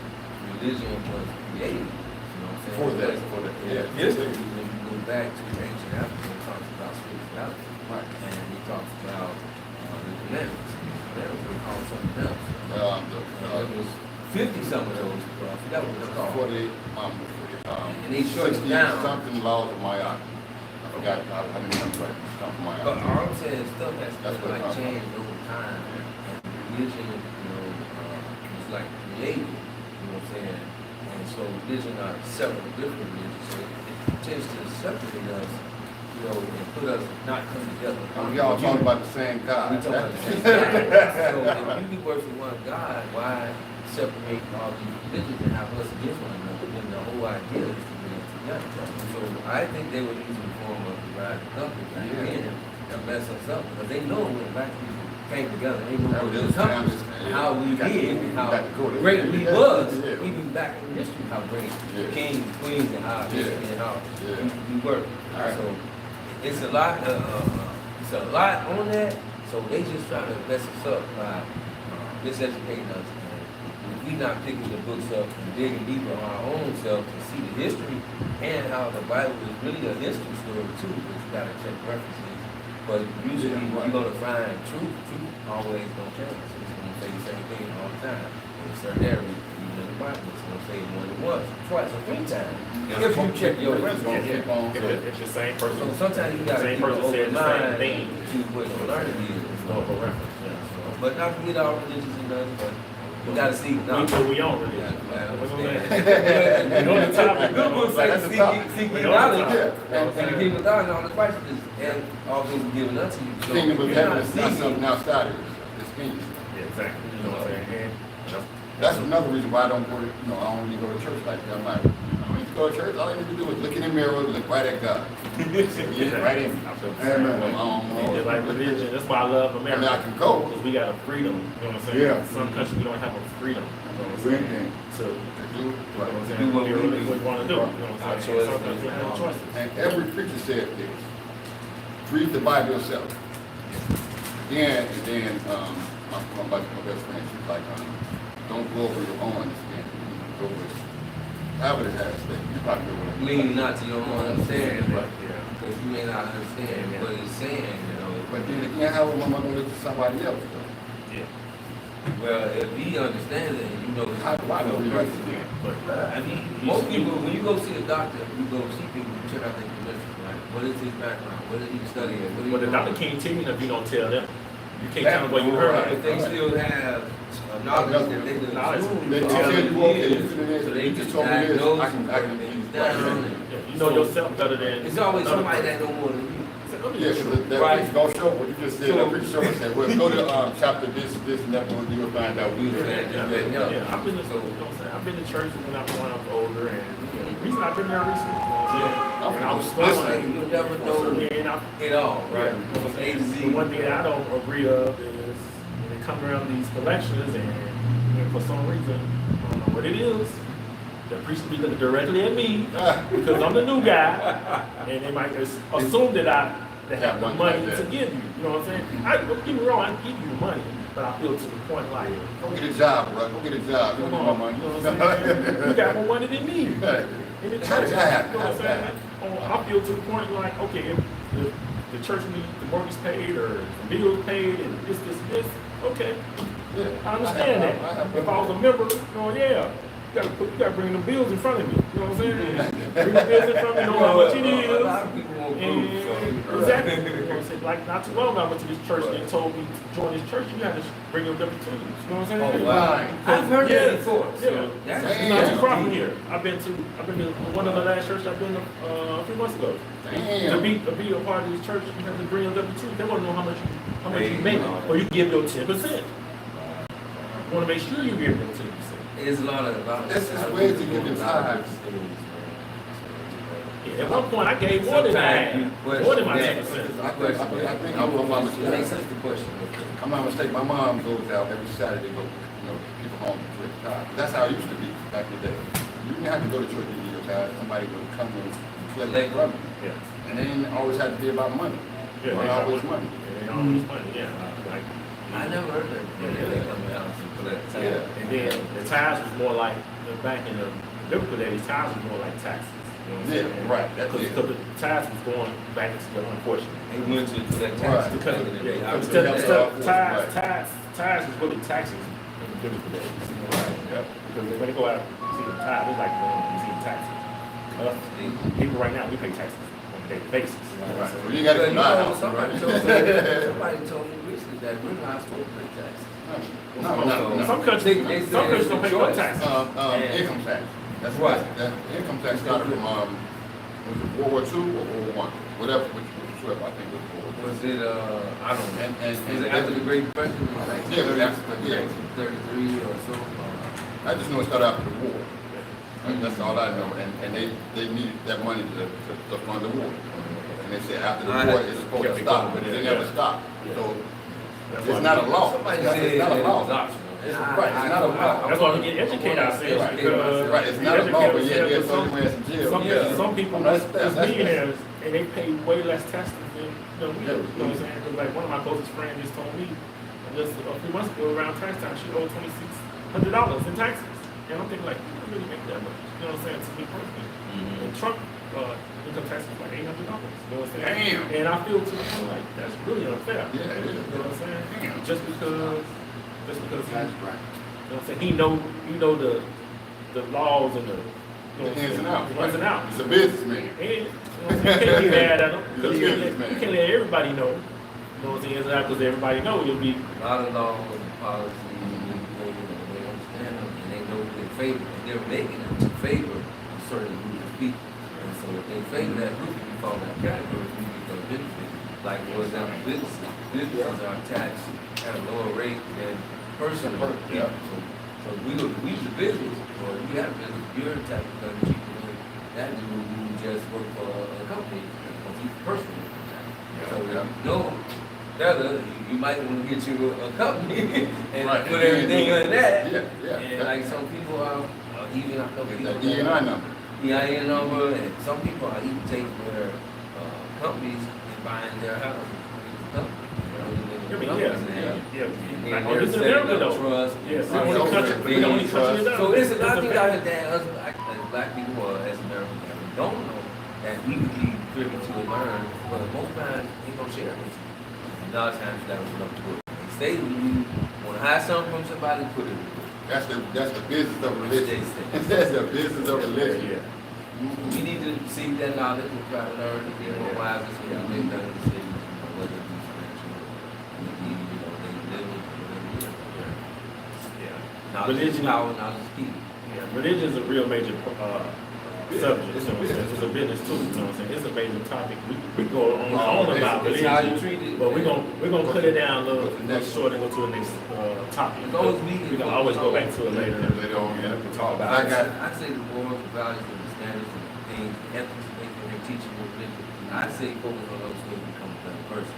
religion was created, you know what I'm saying? For that, History, when you go back to ancient Africa, it talks about spirituality. Right. And it talks about the commandments. Commandments were called something else. There was 50 some of those, but I forgot what they're called. 40, And they shut it down. something laws of my art. I forgot, I didn't remember something of my But art. all I'm saying is stuff has That's what like I'm talking changed over time, and religion, you know, is like created. You know what I'm saying? And so religion are several different religions. So it tends to separate us, you know, and put us not come together. We all talking about the same God. We talking about the same God. So if you be worshiping one God, why separate all these religions and have us against one another when the whole idea is to bring us together? So I think they were using the form of divided company back then to mess us up because they know when black people came together, they knew what was coming, how we did, and how great we was, even back in history, how great kings, queens, and how history and how we were. So it's a lot on that. So they just trying to mess us up by miseducating us. And if we not picking the books up and digging deeper on our own self to see the history and how the Bible is really a history story too, but you gotta check references. But usually you're gonna find truth. Truth always gonna change. It's gonna say the same thing all the time. In certain areas, even in the Bible, it's gonna say more than once, twice, or 3 times. If you check your references. It's the same person. So sometimes you gotta Same keep an person said open the same mind thing. to what you're learning is. Historical reference. But not to get all religious and nothing, but you gotta see. We own religion. Yeah, I What's on understand. that? We on the topic. Good book says seek ye knowledge, and the Yeah. kingdom of God and all the righteousness, and all things are given unto you. So Kingdom of you're heaven not is not seeking. something outside of it. It's kingdom. Yeah, exactly. You know what I'm saying? That's another reason why I don't go to, you know, I don't really go to church like that. I'm like, I don't need to go to church. All I need to do is look in the mirror and look right at God. Yeah, right in. Just like religion. That's why I love America. I mean, I can go. Because we got a freedom. You know what I'm saying? Yeah. Some countries we don't have a freedom. You know what I'm Same saying? thing. So, you know what I'm saying? Do what we Do do. what we want to do. You know what Our I'm saying? choice. Some countries we have choices. And every preacher said this. Read the Bible yourself. Then, my best friend, she's like, don't go over your own understanding. Go with however it has to. You probably know what Lean not to your own understanding, Right, yeah. because you may not understand what it's saying, you know. But then again, how would one listen to somebody else? Though? Yeah. Well, if he understands it, you know, How do I know he understands? But, I mean, most people, when you go see a doctor, you go see people, you check out their credentials, right? What is his background? What did he study? What but the doctor can't tell you if you don't tell them. You can't tell them what you heard. But they still have knowledge that they didn't Knowledge. assume They for tell all you, these okay, years. you feel this, So they you just just told me this, diagnose I can things down. Yeah, you know yourself better than. It's always other somebody people. that know more than you. Yeah, because that Right. preacher don't show what you just said. So- That preacher show and said, well, go to chapter this, and that one, you'll find out. You said that, Yeah, I've been to, you know what I'm saying? I've been to church when I was older, and recently I've been there recently. You know what I'm saying? And I was Listen, you never know and I, it all, right? From From A to Z. the one thing that I don't agree of is when they come around these collections and for some reason, I don't know what it is, the priest be looking directly at me because I'm the new guy, and they might just assume that I have the money to give you. You know what I'm saying? Don't get me wrong, I give you the money, but I feel to the point like, Go get a job, bro. Go get a job. You come don't on, need my you know money. what I'm saying? You got more money than me. In the church, you know what I'm saying? I feel to the point like, okay, if the church needs the mortgage paid or the bills paid and this, okay, I understand that. If I was a member, yeah, you gotta bring the bills in front of me. You know what I'm saying? Bring the bills in front of me, know how much it A lot is. of people won't And prove, so. exactly. You know what I'm saying? Like not too long ago, I went to this church. They told me to join this church. You got to bring your W-2s. You know what I'm saying? Oh, wow. I've heard that before. Yeah. So that's It's not too far from here. I've been to one of the last churches I've been to a few months ago. To be a part of this church, you have to bring your W-2. They want to know how much you make, or you give your 10%. You want to make sure you give your 10%. It's a lot of That's just ways to get the time. Yeah, at one point I gave more than I had. More than my 10%. I think I'm not Makes mistaken. sense the question. I'm not mistaken. My mom goes out every Saturday, go, people home to collect tithes. That's how it used to be back in the day. You didn't have to go to church to get your tithes. Somebody would come and collect their revenue. Yeah. And it didn't always have to be about money. Yeah, It wasn't always money. It ain't always money, yeah. Like, I never heard that. Yeah, they come out and collect. Yeah. and then the tithes was more like, back in the biblical days, tithes was more like taxes. You know what I'm saying? Yeah, right, that's it. Because the tithes was going back into the unfortunate. They went to collect Right. taxes. Because back in the day. I instead remember of that. tithes was really taxes in the biblical days. Yep. Because when they go out and see the tithe, it's like going to see the taxes. People right now, we pay taxes on a daily basis. Right. So you gotta But get my you know, house, somebody right? told me recently that we're not supposed to pay taxes. No. Some countries, They some countries don't pay no choice. taxes. Income tax. That's Right. That income tax started from, was it World War II or World War I? Whatever, whichever, I think it was World War Was it, I don't know. And Is it after the Great Depression? Like Yeah, 33 or so? I just know it started after the war. That's all I know. And they needed that money to fund the war. And they said after the war, it's supposed to stop, but it never stopped. So it's not a law. Somebody It's said not a it law. was optional. Right, it's not a law. That's why we get educated ourselves. Right, Because right, it's we not a law, but educate yet there's ourselves, some in jail. some people That's is millionaires and they pay way less taxes than we do. You know what I'm saying? Because like one of my closest friends just told me just a few months ago around tax time she owed $2,600 in taxes. And I'm thinking like, you don't really make that much. You know what I'm saying? To me personally. And Trump income tax is like $800. You know what I'm saying? Damn. And I feel to the point like that's really unfair. Yeah, it is. You know what I'm saying? Damn. Just because That's right. you know what I'm saying? You know the laws and the The ins and outs. the ins and outs. He's a businessman. And, you know what I'm saying? You can't be mad at them. He's a You businessman. can't let everybody know. You know what I'm saying? Ins and outs, because everybody know you'll be. A lot of laws and policies, they understand them and they know their favor, and they're making them to favor a certain group of people. And so if they favor that group, you fall in that category, you become benefit. Like, for example, businesses. Businesses are taxed at a lower rate than personal people. So we the business, or you have business, you're taxed because cheaper than that dude who just work for a company, because he's personal. So you know better, you might want to get you a company and Right. put everything on that. Yeah. And like some people are even I know people That E&I number. EIN number, and some people are even taking their companies and buying their houses. Like, oh, this is America though. Trust. Yeah, we're the only country. We're the only country that does. So it's a lot of It's things a out fact. there that us as black people or as Americans that we don't know that we could be privy to and learn, but most times ain't gonna share it with you. A lot of times that was enough to put. They say you wanna hide something from somebody, put it with you. That's the business of religion. That's the business of religion. We need to seek that knowledge and try to learn and get more wise and so we make better decisions, whether it be spiritual, they live it, whatever it is. Knowledge is Religion- power, knowledge is key. Yeah, religion is a real major subject. You know what I'm saying? It's a business too. You know what I'm saying? It's a major topic. We go on about It's how you religion, treat it. but we're gonna cut it down a little short and go to the next topic. As long as we can always go back to it later. Later on, yeah. We talk about I it. got- I say the morals, the values, and the standards, and the things, ethics, and they teach you religion. I say focus on those things to become a better person.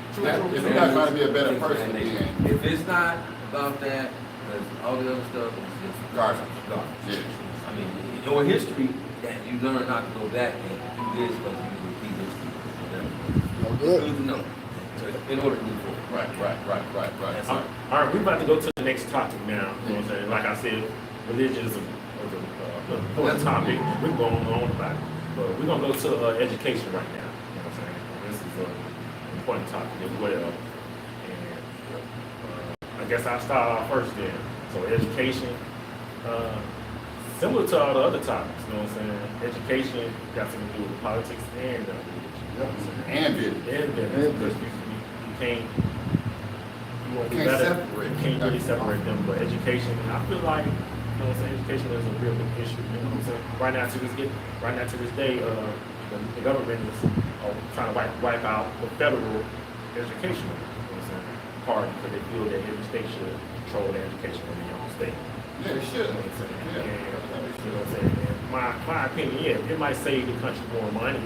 If you're not trying to be a better person, then If it's not about that, because all the other stuff is just garbage. garbage. Yeah. I mean, in your history, that you learn not to go back and do this because you repeat history. Whatever. No It's good. good to know. In order to move forward. Right. That's All right, we're about to go to the next topic now. You know what I'm saying? Like I said, religion is an important topic. We're going on about it. But we're going to go to education right now. You know what I'm saying? This is an important topic as well. And I guess I'll start off first then. So education, similar to all the other topics, you know what I'm saying? Education got something to do with politics and religion. You know what I'm saying? And business. And business, because you can't, you won't be Can't better. separate. You can't really separate them, but education, I feel like, you know what I'm saying, education is a real big issue, you know what I'm saying? Right now to this day, the government is trying to wipe out the federal education, you know what I'm saying, part, because they feel that every state should control their education in their own state. Yeah, it should. You know what I'm saying? Yeah. And, you know what I'm saying? And my opinion, yeah, it might save the country more money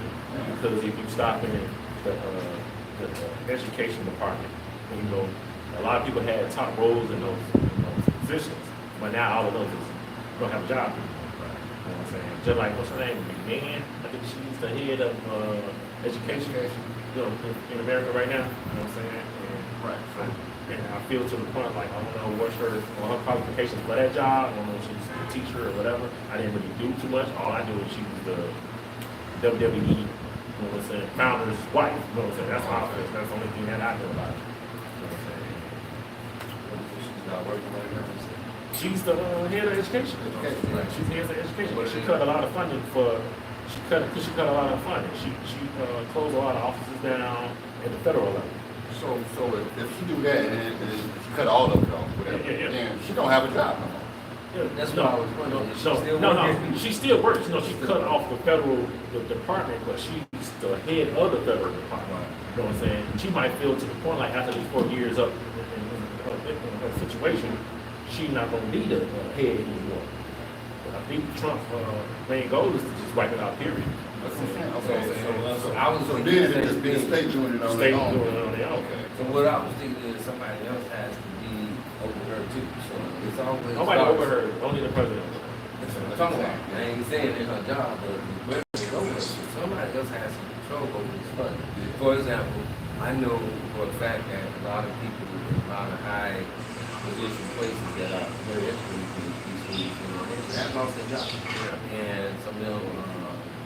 because if you stop in the education department, you know, a lot of people had top roles in those positions, but now all of those don't have a job anymore. You know what I'm saying? Just like, what's her name? McMahon, I think she's the head of education, you know, in America right now. You know what I'm saying? And I feel to the point like I don't know what's her qualifications for that job. I don't know if she's a teacher or whatever. I didn't really do too much. All I knew was she was the WWE, you know what I'm saying, founder's wife. You know what I'm saying? That's how I feel. That's the only thing that I know about it. You know what I'm saying? She's not working right now. She's the head of education. Right. She's the head of education. But she cut a lot of funding for. She cut a lot of funding. She closed a lot of offices down at the federal level. So if she do that and she cut all of it off, whatever, then she don't have a job no more. Yeah, That's what I was wondering. Is she still no, working? she still works. You know, she cut off the federal department, but she's the head of the federal department. You know what I'm saying? She might feel to the point like after these 4 years up in her situation, she's not going to be the head anymore. But I think Trump's main goal is to just wipe it out, period. That's what I'm saying. So I was So thinking then the it same just be the thing. state doing it on State their own. doing it on their own. Okay. So what I was thinking is somebody else has to be over her too. So it's always Nobody over her, only the president. That's what I'm talking about. I ain't saying it's her job, but the president is over her. Somebody else has some control over this funding. For example, I know for a fact that a lot of people in a lot of high position places that are very educated in these schools, you know, they have lost their job. And some of them,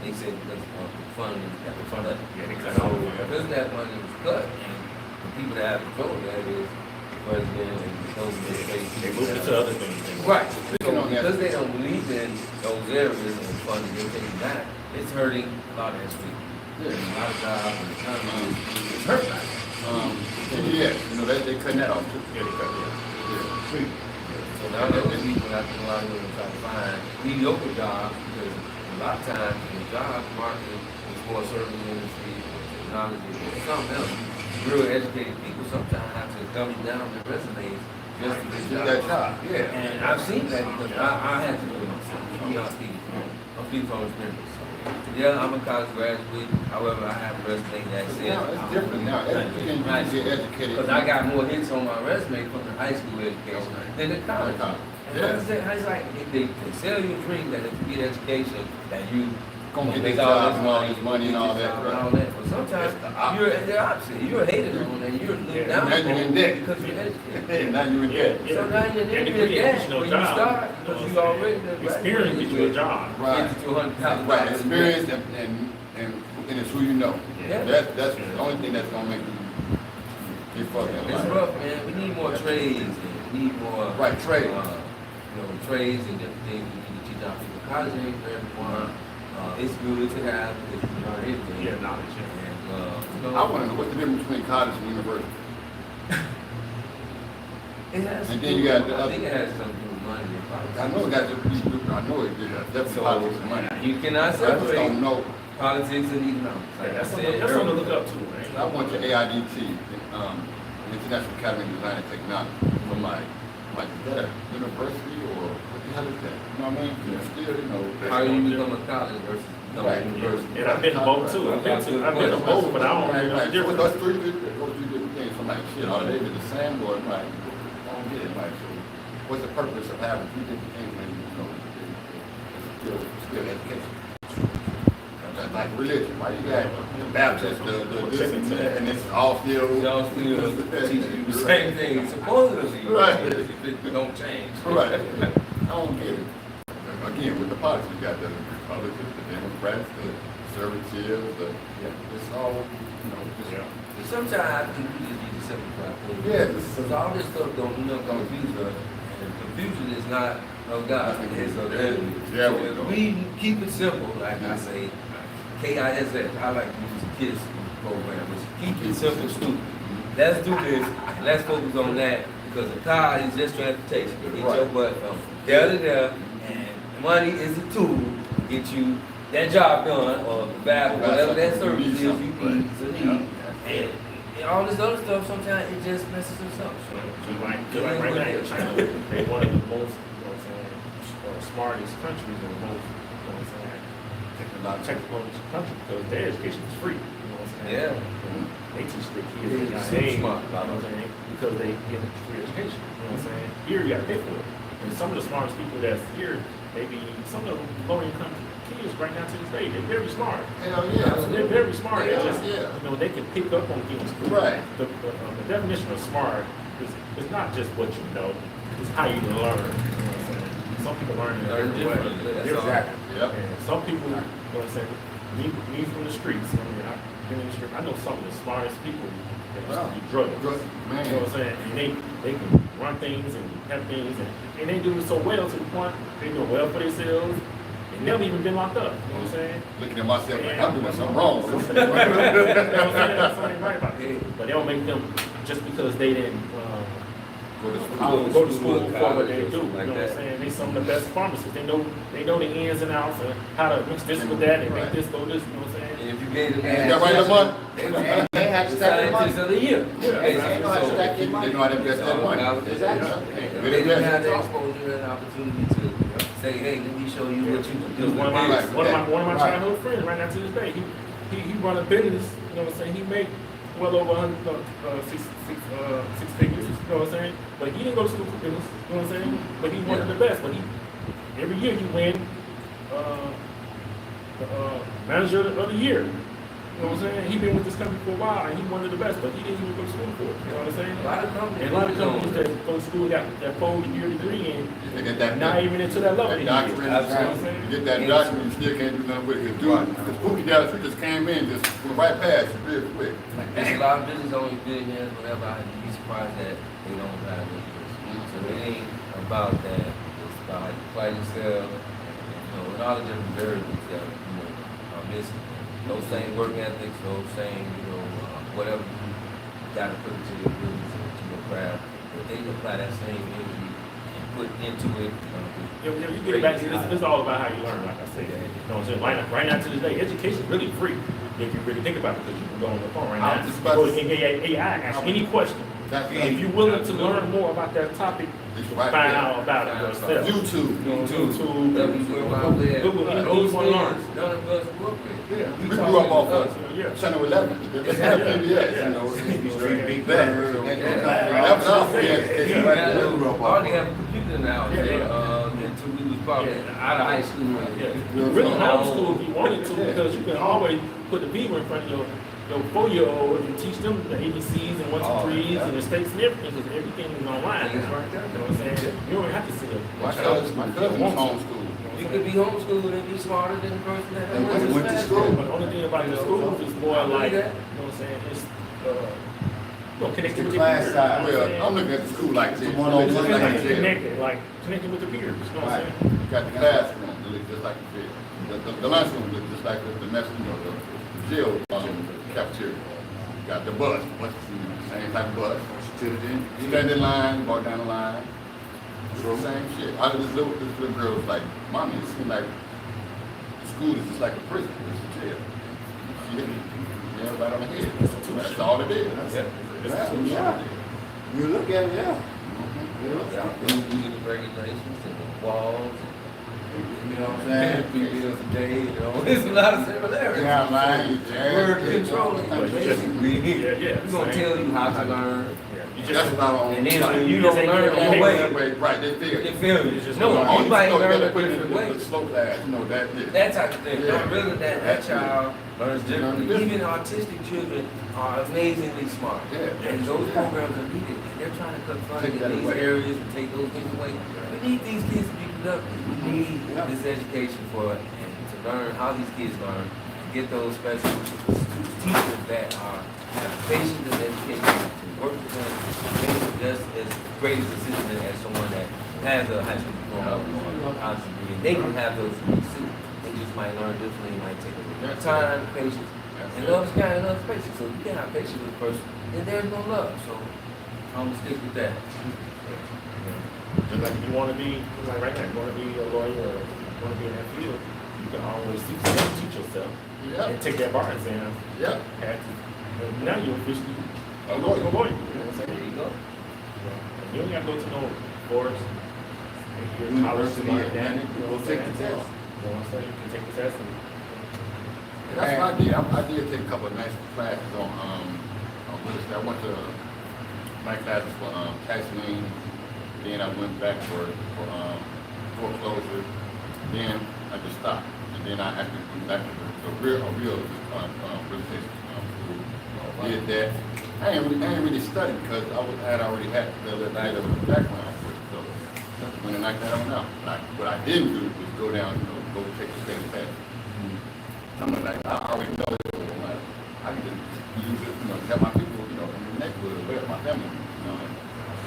they said because of funding that was cut. Yeah, they cut So all of it. because that money was cut, and the people that have control of that is the president and those They moved it to other things. Right. Speaking So on that- because they don't believe in those areas and funding, they take it back. It's hurting a lot of education. A lot of jobs and economy. It's hurting. Yeah, you know, they cutting that off too. Yeah, they cut it. So now that the people, I think a lot of them try to find mediocre jobs because a lot of times in the job market is more service industry, technology, or something else. Real educated people sometimes have to dumb down their resumes just to Get get that jobs. job, yeah. And I've seen that because I had to do it myself. I'm speaking from experience. Yeah, I'm a college graduate. However, I have a resume that says Now, it's different now. You can get educated. because I got more hits on my resume from the high school education than the college. And Yeah. it's like if they sell you a dream that if you get education, that you Gonna get make this all job this and all this money and all get this that, job right. and all that. But sometimes It's the opposite. you're the opposite. You're hated on and you're looked Yeah. down Now you're in on debt. because you're educated. Hey, now you in debt. Yeah. So now you're And in it could be debt additional when you job. start because you already Experience get you a job. Right. $1,200. Right, experience and it's who you know. Yeah. That's the only thing that's gonna make you get fucking It's alive. rough, man. We need more trades. And we need more Right, trade. trades and different things we need to teach our people. College ain't for everyone. It's good to have if you learn anything. Yeah, knowledge. And I wanna know what's the difference between college and university. it has. And to then do you got with- the I other- think it has something to do with money. and politics. I know it got to be, I know it did, definitely politics and money. You cannot I just don't separate know. politics and economics. Like I That's said something to look earlier. up to, man. I went to AIDT, International Academy of Design and Technology. I'm like, is that a university or what the hell is that? You know what I mean? It's still, you know. How you become a college versus become Right. a university. And I've been to both too. I've been to both, but I don't Right, know right. the So difference. those three different things. I'm like, shit, are they the same or like, I don't get it. Like, so what's the purpose of having three different things when you know it's still education? That's like religion. Why you got the Baptist, the this and that, and it's all still. Y'all still teaching you the same thing supposedly. Right. It don't change. Right. I don't get it. Again, with the politics, you got the Republicans, the Democrats, the conservatives, it's all, you know, just. Yeah. Sometimes I think we just need to simplify things. Yeah. Because all this stuff don't confuse us. And confusion is not of God, it is of the enemy. Yeah, So we if know. we keep it simple, like I say, KISS, I like to use the KISS program, which keep it simple, stupid. Let's do this, and let's focus on that, because the car is just transportation. Get your Right. butt from there to there, and money is a tool to get you that job done, or provide whatever that service is you need to need. And all this other stuff, sometimes it just messes us up. Just like right now in China, they one of the most, you know what I'm saying, smartest countries and the most, you know what I'm saying, technical country because their education is free. You know what I'm saying? Yeah. They teach their kids They're at a young super age, smart. you know what I'm saying? Because they get a free education. You know what I'm saying? Here you gotta pay for it. And some of the smartest people that's here, maybe some of the low income kids right now to this day, they're very smart. Hell yeah. They're very smart. Yeah, They just, yeah. you know, they can pick up on things. Right. The definition of smart is not just what you know, it's how you learn. You know what I'm saying? Some people learn in a Learn different way. differently, that's all. Exactly. Yep. And some people, you know what I'm saying, me from the streets, I mean, I've been in the street, I know some of the smartest people that used to be drug Drug- dealers. man. You know what I'm saying? And they can run things and have things, and they do it so well to the point they do well for themselves. They never even been locked up. You know what I'm saying? Looking at myself like I'm doing something wrong. You know what I'm saying? That's something right about it. But they don't make them just because they didn't Go to school. go to school for what they college, do. You know like what I'm that. saying? They some of the best pharmacists. They know the ins and outs and how to mix this with that and make Right. this go this. You know what I'm saying? And if you gave them You got right the money? They have to the stack their money. scientists of the year. Yeah. They know how to stack their They money. know how to invest that money. Exactly. If they didn't have the exposure and opportunity to say, hey, let me show you what you can do. Because one of my Right. childhood friends right now to this day, he run a business. You know what I'm saying? He make well over 100, six figures. You know what I'm saying? But he didn't go to school for business. You know what I'm saying? But he one of the best. But every year he win manager of the year. You know what I'm saying? He been with this company for a while and he one of the best, but he didn't even go to school for it. You know what I'm saying? A lot of companies. And a lot of companies that go to school got that 4-year degree and They get that, not even into that level. that yet. doctorate, You know what I'm saying? you get that doctorate, you still can't do nothing with it. Dude, this Pookie Dallas, he just came in, just went right past it real quick. There's a lot of business owners, billionaires, whatever. I'd be surprised that they don't have this. So it ain't about that. It's about how you apply yourself, you know, and all the different variables that are missing. Those same work ethics, those same, whatever you got to put into your business, into your craft. If they apply that same energy and put into it, You get it back. It's all about how you learn, like I said. You know what I'm saying? Right now to this day, education is really free if you really think about it, because you can go on the phone right I now. was just You about go to to AI, ask any question. Exactly. If you're willing to learn more about that topic, you It's can right find there. out about it yourself. YouTube. YouTube, Google, anything you want to learn. none of us grew up with. Yeah. We grew up off of Yeah. Channel 11. PBS, you know, Street Big that. Bird. That was our free education right there. I already have a computer now. Until we was probably out of high school. Yeah. Really homeschool if you wanted to, because you can always put the beaver in front of your 4-year-old and teach them the ABCs and 1, 2, 3s and the stakes and everything, because everything is online. You know what I'm saying? You don't have to sit there. My cousin was homeschooled. You could be homeschooled and be smarter than the person that went to school. But the only thing about the schools is more like, you know what I'm saying, it's, connected with The your class peers. size. Well, I'm looking at the school like this. One-on-one, Just like you said. Connected with the peers, you know what I'm Right. saying? You got the classroom, it looks just like you said. The lunchroom looks just like the mess, the jail cafeteria. You got the bus, same type of bus. You stand in line, walk down the line. It's the same shit. Out of this little girl was like, mommy, it seems like school is just like a prison, it's a jail. She hit me, right on the head. That's all it is. Yeah. You look at it, yeah. You look at it. the regulations and the walls. You know what I'm saying? Bills a day, there's a lot of similarities. Yeah, man. We're controlling you, basically. Yeah. We're gonna tell you how to learn. You That's just, about all. And then you don't learn that way. Right, they feel You it. feel me? just No, go you might learn a put it different in way. the slow class, you know, that, yeah. That type of thing. Yeah. Don't really that child learns differently. different. Even autistic children are amazingly smart. Yeah. And those programs are needed. And they're trying to cut funding Take that in these away. areas and take those things away. We need these kids to be productive. We need this education for it and to learn how these kids learn. And get those special teachers that are patience and education to work with them. Make them just as great as assistant as someone that has a high school diploma or a college degree. And they can have those degrees too. They just might learn differently, might take a little more time, patience. And love is kind of love's patience. So if you can't have patience with a person, then there's no love. So I'm gonna stick with that. just like if you want to be, like right now, you want to be a lawyer or you want to be in that field, you can always teach yourself Yeah. and take that bar exam. Yeah. And now you're officially A a lawyer. lawyer. You know what I'm saying? There you go. And you don't got to go to no forest. you're in college to University, learn that. and You know go what I'm take saying? the test. You know what I'm saying? You can take the test and That's what I did. I did take a couple of nice classes on real estate. I went to my classes for tax lien. Then I went back for foreclosure. Then I just stopped. And then I actually went back to a real estate school. Did that. I ain't really studied because I had already had the background for it. So when I knocked that one out. What I didn't do was go down, go take the state test. Something like I already know it. Like, I can just use it, help my people, in the neighborhood, help my family,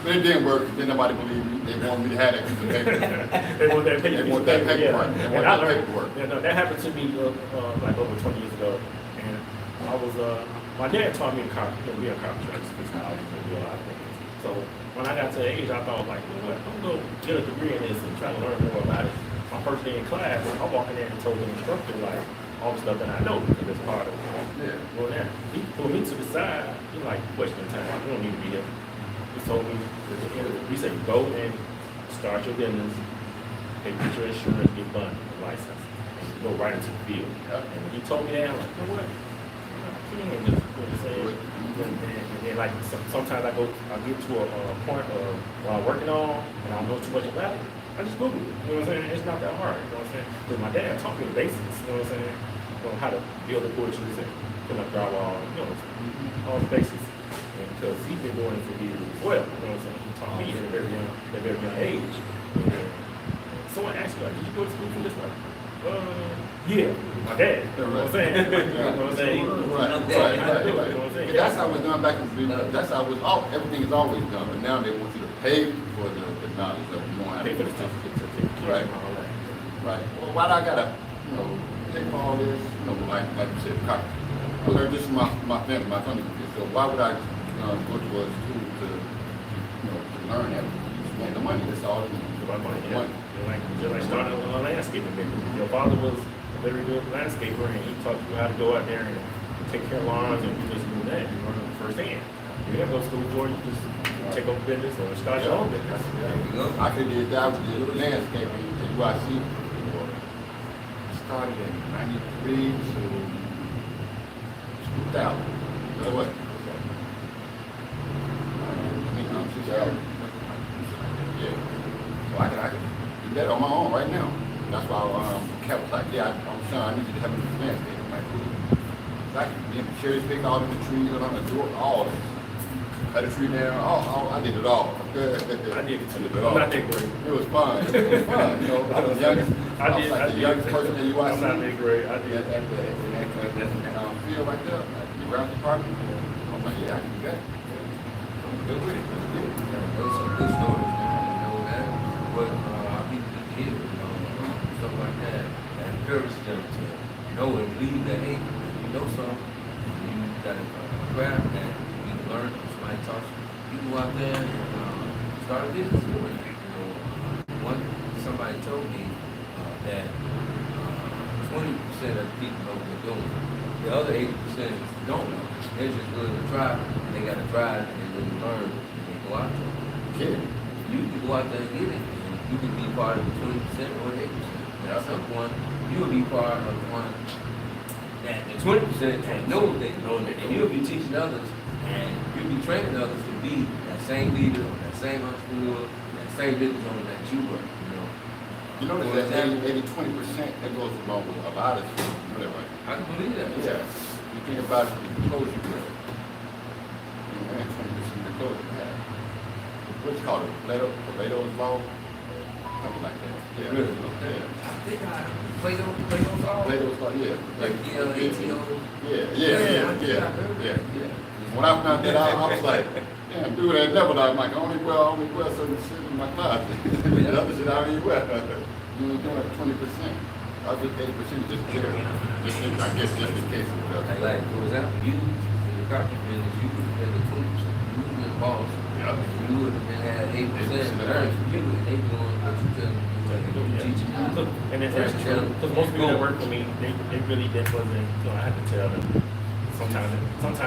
But it didn't work. Then nobody believed me. They wanted me to have that piece of paper. they want that paper. They want that paperwork. Yeah. They want And I that learned, paperwork. that happened to me like over 20 years ago. And I was, my dad taught me to be a carpenter. I just fix houses and do a lot of things. So when I got to the age, I thought like, you know what, I'm going to get a degree in this and try to learn more about it. My first day in class, I walked in there and told the instructor like all the stuff that I know because it's part of going there. He pulled me to the side. He like wasting time. You don't need to be here. He told me at the end of it, he said, go and start your business, pay get your insurance, get funded, license, and go right into the field. And when he told me that, I'm like, you know what? You ain't just what you say. And then like sometimes I get to a point of what I'm working on and I don't know too much about it. I just Google it. You know what I'm saying? It's not that hard. You know what I'm saying? Because my dad taught me the basics. You know what I'm saying? How to build the porches and put up drywall. All the basics. And because he's been doing it for years as well. You know what I'm saying? He taught me at a very young age. And someone asked me, like, did you go to school for this? Like, yeah, my dad. You know what I'm saying? You know what I'm saying? Right. You know what I'm saying? That's how it's done back in the That's how it's all. Everything is always done. But now they want you to pay for the knowledge of you don't have Pay for the to. certificate. Right. Right. Well, why do I gotta, take all this, like you said, copy? I learned this from my family, my family. So why would I go to a school to learn that? You just want the money. That's all it is. About money, The yeah. money. Just like starting a landscaping business. Your father was a very good landscaper and he taught you how to go out there and take care of lawns and you just do that. You learn it firsthand. You didn't go to school for it, you just take over business or start your own business. I could did that with the landscaping at UIC. Started in '93 to 2000. You know what? I think 2000. Yeah. So I could do that on my own right now. That's why Cat was like, yeah, I'm son, I need you to help me with landscaping. I'm like, cool. So I could cherry pick all the trees around the door, all of it. Cut a tree down, I did it all. I did it too. it all. I'm not that great. It was fun. It was fun. I was the youngest. I was like the youngest person at UIC. I'm not that great. I did. At that field right there, like the ground department. I'm like, yeah, I can do that. I'm good with it. Let's do it. Those are good stories, that. But our people get killed, stuff like that. And encourage them to know and believe that, hey, you know something, you got to grab that, you can learn, somebody taught you. You go out there and start a business for it. Somebody told me that 20% of people know what they're doing. The other 80% don't know. They're just willing to try, and they got to try, and they really learn, and they go out there. Yeah. You can go out there and get it. You can be part of the 20% or the 80%. And at some point, you will be part of the one that the 20% know they know, and you'll be teaching others, and you'll be training others to be that same leader, that same entrepreneur, that same business owner that you were. You know that 20% that goes along with a lot of things. You know that, right? I can believe that. Yeah. You think about it, the clothes you wear. You know, 20% of the clothes you have. What's it called? Plato's law? Something like that. Yeah. Really? Okay. Yeah. I think I Plato's law. Plato's law, yeah. Like ATO. Yeah. When I found that out, I was like, damn, dude, I never I'm like, I only wear certain shit in my closet. The other shit I don't even wear. You know, doing like 20%. I was just 80% just there. I guess just in case of whatever. Like, for example, you, in the carpet business, you would have been the 20%. You would have been the boss. Yeah. You would have been had 8% earned from you, and they doing what you tell them. Teaching you. Look, and it's true, because most people that work for me, they really wasn't, I had to tell them. Sometimes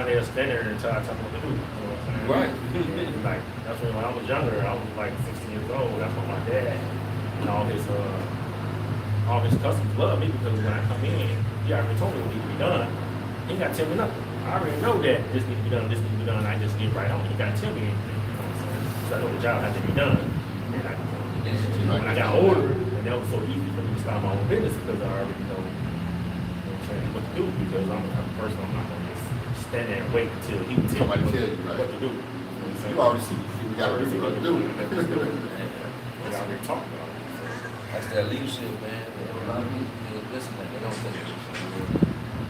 they'll stand there and tell them what to do. You know what I'm saying? Right. And like, that's when I was younger, I was like 16 years old, that's what my dad and all his customers love me because when I come in, he already told me what needs to be done. He got to tell me nothing. I already know that this needs to be done, this needs to be done. I just get right on. He got to tell me anything. You know what I'm saying? So I know the job has to be done. And when I got older, and that was so easy for me to start my own business because I already know, what to do. Because I'm the type of person, I'm not going to just stand there and wait until he can tell Somebody me tell you, right. what to do. You know what I'm saying? You already see we got to do what to do. We already talked about it. So. That's that leadership, man. A lot of people, listen, they don't take it.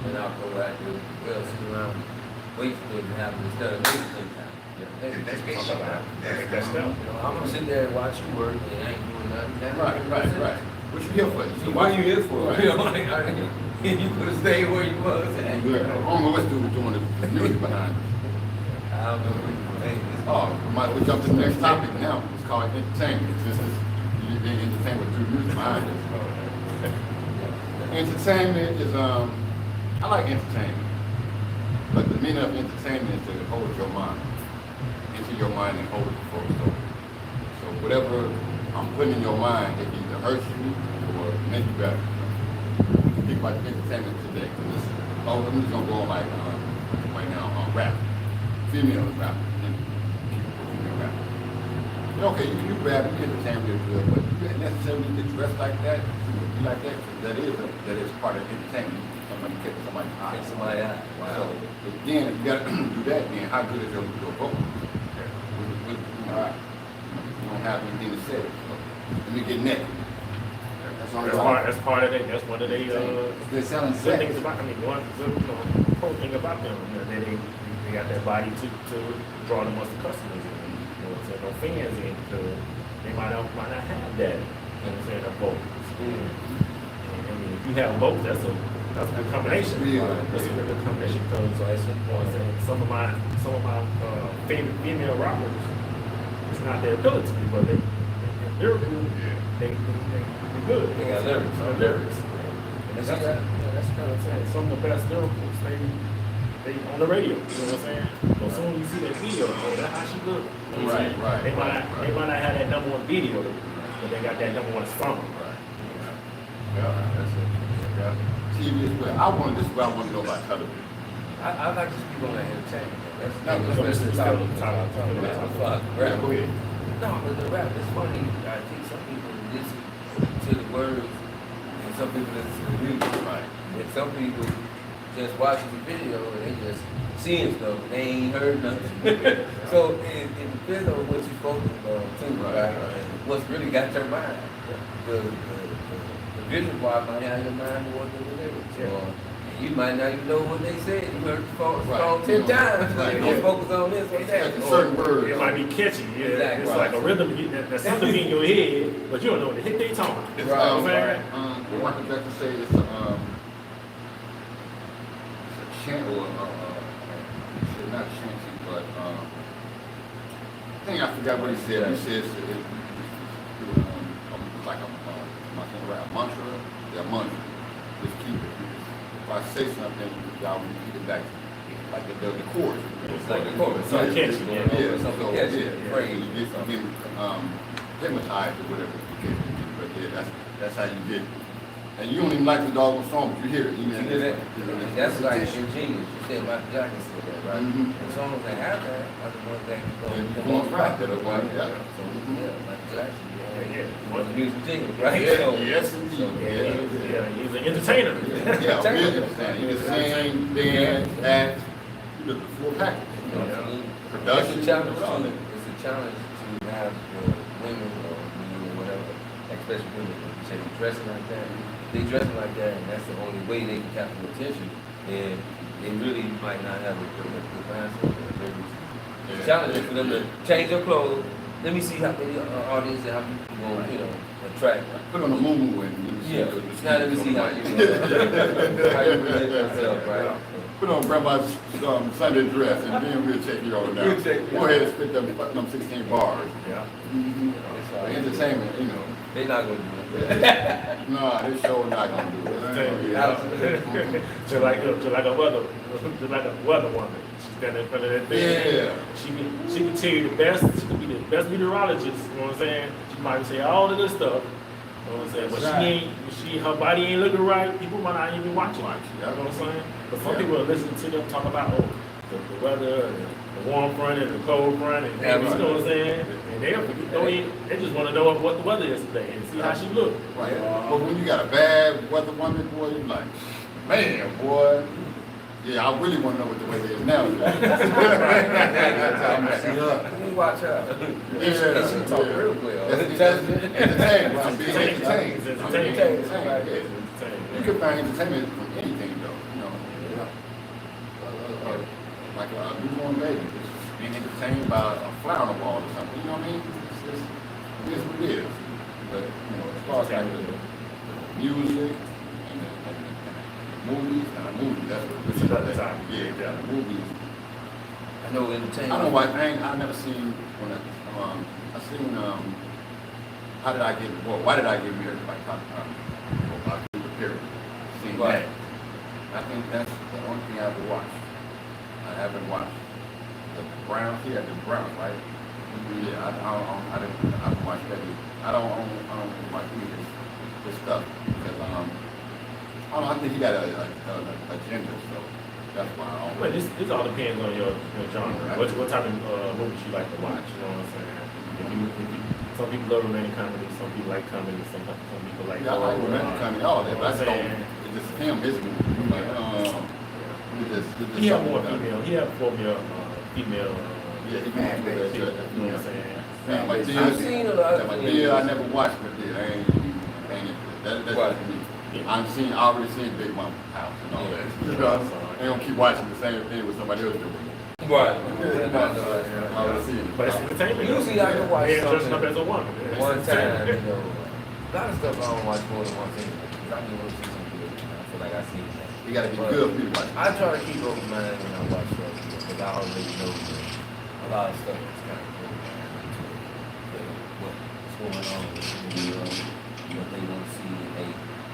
And I'll go back to, well, sit around, wait for it to happen instead of making things happen. That's them. I'm gonna sit there and watch you work and I ain't doing nothing. Right. What you here for? So what are you here for? You know, like, you could have stayed where you was. I don't know what's doing the music behind it. I don't know what you think. We jump to the next topic now. It's called entertainment. This is entertainment through music behind it. Entertainment is I like entertainment, but the meaning of entertainment is to hold your mind, into your mind and hold it for so. So whatever I'm putting in your mind, it either hurts you or makes you better. Think about entertainment today. I'm just gonna go on like right now on rap, female rap, female rap. Okay, you rap, you entertain is good, but you don't necessarily need to dress like that, be like that. That is part of entertainment. Somebody catch somebody's eye. Catch somebody's eye. Wow. So again, if you gotta do that, then how good is your vocal? Alright. You don't have anything to say. So, let me get naked. That's part of it. That's one of they They're selling good sex. things about. I mean, one good whole thing about them. You know, they got that body to draw the most customers in. You know what I'm saying? No fans in because they might not have that. You know what I'm saying? A vote. I mean, if you have both, that's a good combination. That's a good combination because some of my favorite female rappers, it's not their ability, but they're good. They're good. They got lyrics. Lyrics. And that's kind of saying some of the best lyricals. They on the radio. You know what I'm saying? So as soon as you see that video, that's how she look. You know what I'm saying? Right. They might not have that number one video, but they got that number one song. Yeah, that's it. Yeah. TV as well. This is what I want to know about television. I like to speak on that entertainment. That's the topic. Yeah, go ahead. No, but the rap is funny. I think some people listen to the words and some people listen to the music. Right. And some people just watching the video and they just seeing stuff. They ain't heard nothing. So it depends on what you focus on too, right? And what's really got your mind. The visual part might have your mind more than the lyrics. Or you might not even know what they said. You heard the song 10 times. Right. You don't focus on this or that. Like certain words. It might be catchy, yeah. Exactly. It's like a rhythm, that's something in your head, but you don't know what the hit they talking. It's, You know what I'm saying? what Michael Jackson say it's a chant or not chanting, but I think I forgot what he said. He says like a mantra. Yeah, mantra. Just keep it. If I say something, y'all repeat it back. Like the chorus. It's like the chorus. So catchy, yeah. Yeah, Something so, catchy. yeah, Right. you get hypnotized or whatever. But yeah, that's how you get it. And you don't even like the doggone song, but you hear it. You You hear that? That's like ingenious. You said Michael Jackson said that, right? Mhm. And songs that have that are the ones that can go. Yeah, you go right there, the one, yeah. So, yeah, Michael Jackson, Yeah. was the music genius, right? Yeah, So, yes, indeed. so, Yeah, he's an entertainer. Yeah, really understand. You can sing, dance, act, you do the full package. you know, absolutely. Production, It's a challenge all to, that. it's a challenge to have women or men or whatever, especially women, like you say, dressing like that. They dressing like that, and that's the only way they can capture attention. And they really might not have a good mindset. It's challenging for them to change their clothes. Let me see how many audience and how many people will, attract. Put on the moo and Yeah. Now let me see how you present yourself, right? Put on grandma's Sunday dress and then we'll check you on We'll that. check you Go out. ahead and spit them 16 bars. Yeah. The entertainment, They're not gonna do that. No, this show not gonna do it. Just like a weather woman. She's standing in front of that thing. Yeah. She can tell you the best. She can be the best meteorologist. You know what I'm saying? She might say all of this stuff, know what I'm saying? But Exactly. her body ain't looking right, people might not even watch it. Watch it, You know what I'm saying? But some Yeah. people are listening to them talk about the weather, and the warm front and the cold front, and Yeah, you right. know what I'm saying? And they just want to know what the weather is today and see how she look. Right. But when you got a bad weather woman, boy, you like, man, boy. Yeah, I really want to know what the weather is now. See her. Let me watch her. Yeah, She talk real well. Entertainment. I'm being entertained. It's I'm being entertaining. entertained. It's Yeah. entertaining. You can find entertainment from anything, though. You know, like a newborn baby, just being entertained by a fly on the wall or something. You know what I mean? It is what it is. But you know, as far as like the music and the movies, that's what It's another topic. Yeah, the movies. I know entertainment. I don't watch. I never seen when I seen how did I get? Well, why did I get married? Like seen Right. that. I think that's the only thing I ever watched. I haven't watched the Browns. Yeah, the Browns, right? Yeah, I don't watch that either. I don't watch any of this stuff because I don't know. I think he got a agenda, so that's why I don't. Well, this all depends on your genre. What type of movies you like to watch? You know what I'm saying? Some people love romantic comedy, some people like comedy, some people like. Yeah, I like romantic comedy, all that, but I just don't. saying? It's just him, his movie. I'm like, He have more female. He have more female. Yeah, he can do that. You know what I'm saying? Man, like this, I've seen a lot of like this, I never watched it. I ain't that's Right. just me. I already seen Big Mama House and all that. You know, they don't keep watching the same thing with somebody else doing. Right. I already seen it. But it's entertainment. Usually I can watch Yeah, dressing up something as a woman. It's one time, entertainment. you know. A lot of stuff I don't watch more than once anyway. 'Cause I can go see some good. I feel like I see it. You gotta be But good for you to watch. I try to keep open mind when I watch stuff because I already know that a lot of stuff is kind of good. What's going on in the world, what they want to see, and they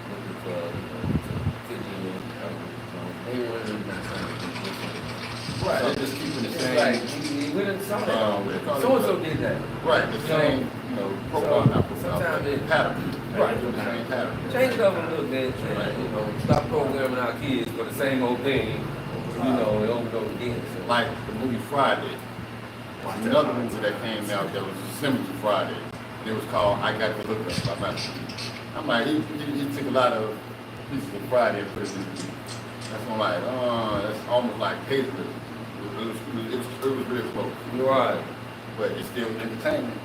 looking for, to fit in. They really not trying to do different. Right, they're just keeping the It's same. like, we didn't saw that. So-and-so did that. Right, the same, profile, not profile, sometimes but it- pattern. Right. The same pattern. Change it up a little bit, and, stop programming our kids for the same old thing, over and over again. So. Like the movie Friday. Another movie that came out that was similar to Friday. And it was called I Got the Look Up by Master. I'm like, he took a lot of pieces of Friday and put it in the movie. That's what I'm like, that's almost like paper. It was real close. You're right. But it's still entertainment.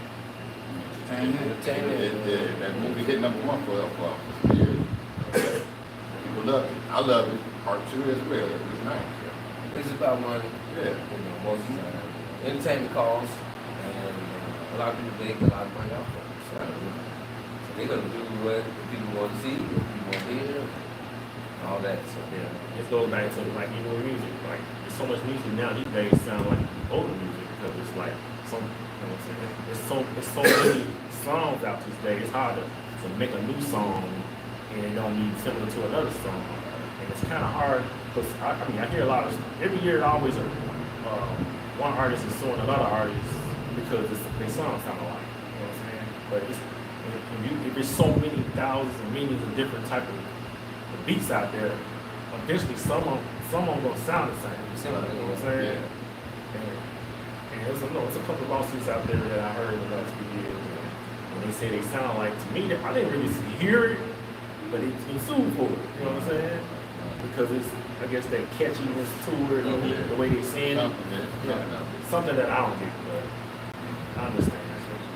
Entertainment. Yeah, that movie hit number one for years. People love it. I love it. Part 2 as well. It was nice. It's about money. Yeah. Most of the time. Entertainment costs, and a lot of people make a lot of money off of it. So they're gonna do what the people want to see, what people want to hear, and all that. So Yeah, it goes back to like even with music. Like there's so much music now these days sound like older music because it's like some, you know what I'm saying? It's so many songs out these days. It's hard to make a new song and it don't be similar to another song. And it's kind of hard because I hear a lot of every year. Always one artist is suing another artist because their songs sound alike. You know what I'm saying? But if there's so many thousands and millions of different type of beats out there, eventually some of them gonna sound the same. You know what I'm saying? And it's a couple of lawsuits out there that I heard in the last few years. And they say they sound like, to me, I didn't really hear it, but he sued for it. You know what I'm saying? Because it's, I guess, that catchiness to it, the way they sing it. Something that I don't get, but I understand.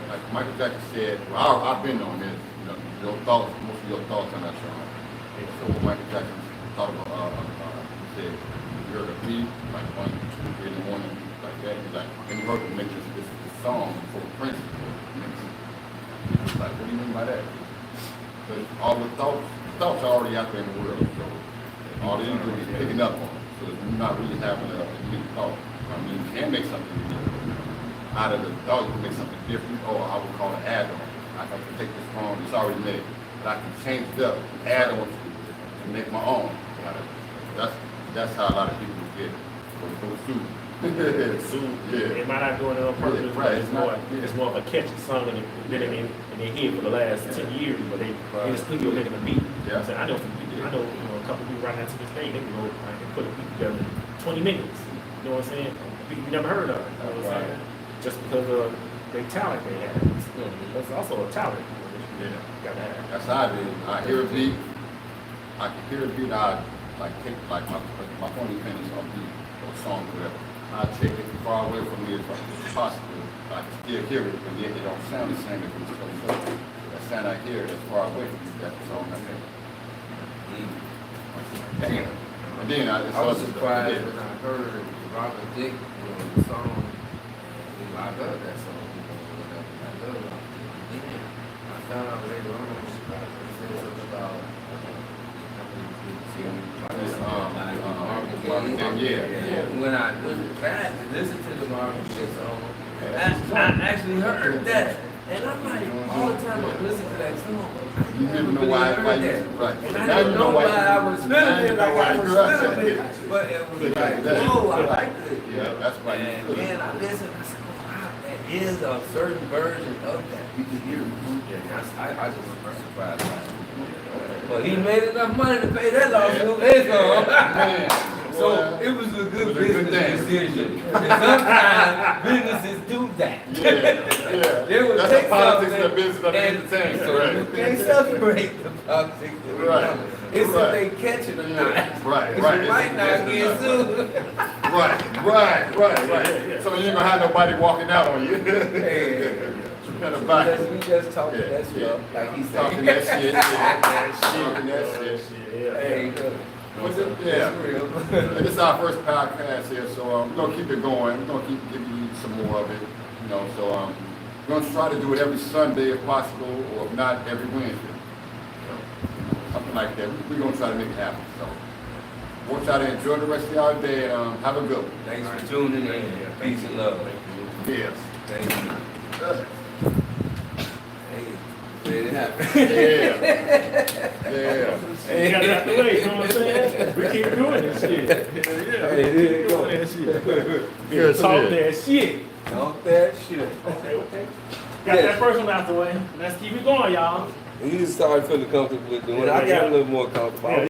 Like Michael Jackson said, well, I've been on this, your thoughts, most of your thoughts on that song. So Michael Jackson thought about, he said, you heard a beat, like 1, 2, 3 in the morning, like that. He's like, and you heard him make this song for Prince. He was like, what do you mean by that? But all the thoughts are already out there in the world, so all they do is picking up on it. So you're not really having a unique thought. I mean, you can make something unique. Out of the thought, you can make something different, or I would call it add-on. I can take this song, it's already made, but I can change it up, add on to it, and make my own. That's how a lot of people get for the suit. Sue, Yeah. they might not doing it on purpose, Yeah, but right, it's more of a catchy song and been in their head for the last 10 years, but they in the studio making a beat. Yeah. So I know some people, I know a couple people right now to this day, they can go and put a beat together in 20 minutes. You know what I'm saying? A beat you never heard of. You know what I'm saying? Just because of the talent they have. That's also a talent. You gotta have. That's how I do. I hear a beat, I can hear a beat, I like take like my phone depends on beat or song or whatever. I take it far away from me as possible. I can still hear it, but yet it don't sound the same as it's coming up. That sound I hear is far away from me. That's the song I hear. Damn. And then I was surprised when I heard Robert Dick doing the song. I love that song. I love it. I found out later on he said something about Marvin Gaye. Yeah. When I went back and listened to the Marvin Gaye song, I actually heard that. And I'm like, all the time I listen to that song, You didn't know why heard you that. right. And I didn't know why I was feeling it like I was feeling it. But it was like, whoa, I liked it. Yeah, that's why you And feel it. then I listened, I said, oh, wow, that is a certain version of that. You can hear it. I just was surprised by it. But he made enough money to pay that lawsuit. Man, So boy, it was a good it was a good business thing. decision. And sometimes businesses do that. yeah. They will That's take the politics something of the business of the and entertainment, so right? you can't separate the politics of the Right. It's Right. if they catch it or not. Right, You right. might not get sued. Right. So you ain't gonna have nobody walking out on you. Hey. You gotta back it. We just talking Yeah, that yeah. stuff, like he said. Talking that shit, talking that shit. Hey, look. Yeah. It's real. And this is our first podcast here, so we're gonna keep it going. We're gonna keep giving you some more of it, you know. So we're gonna try to do it every Sunday if possible, or if not, every Wednesday. So, something like that. We're gonna try to make it happen. So, want y'all to enjoy the rest of y'all day and have a good one. Thanks for tuning in. Peace and love. Yes. Thank you. Hey, made it happen. Yeah. You got it out the way, you know what I'm saying? We keep doing this shit. Yeah, Hey, we there you keep go. doing that shit. Yeah, talk that shit. Talk that shit. Okay. Got that first one out the way. Let's keep it going, y'all. You started feeling comfortable with doing it. I got a little more comfortable. Yeah.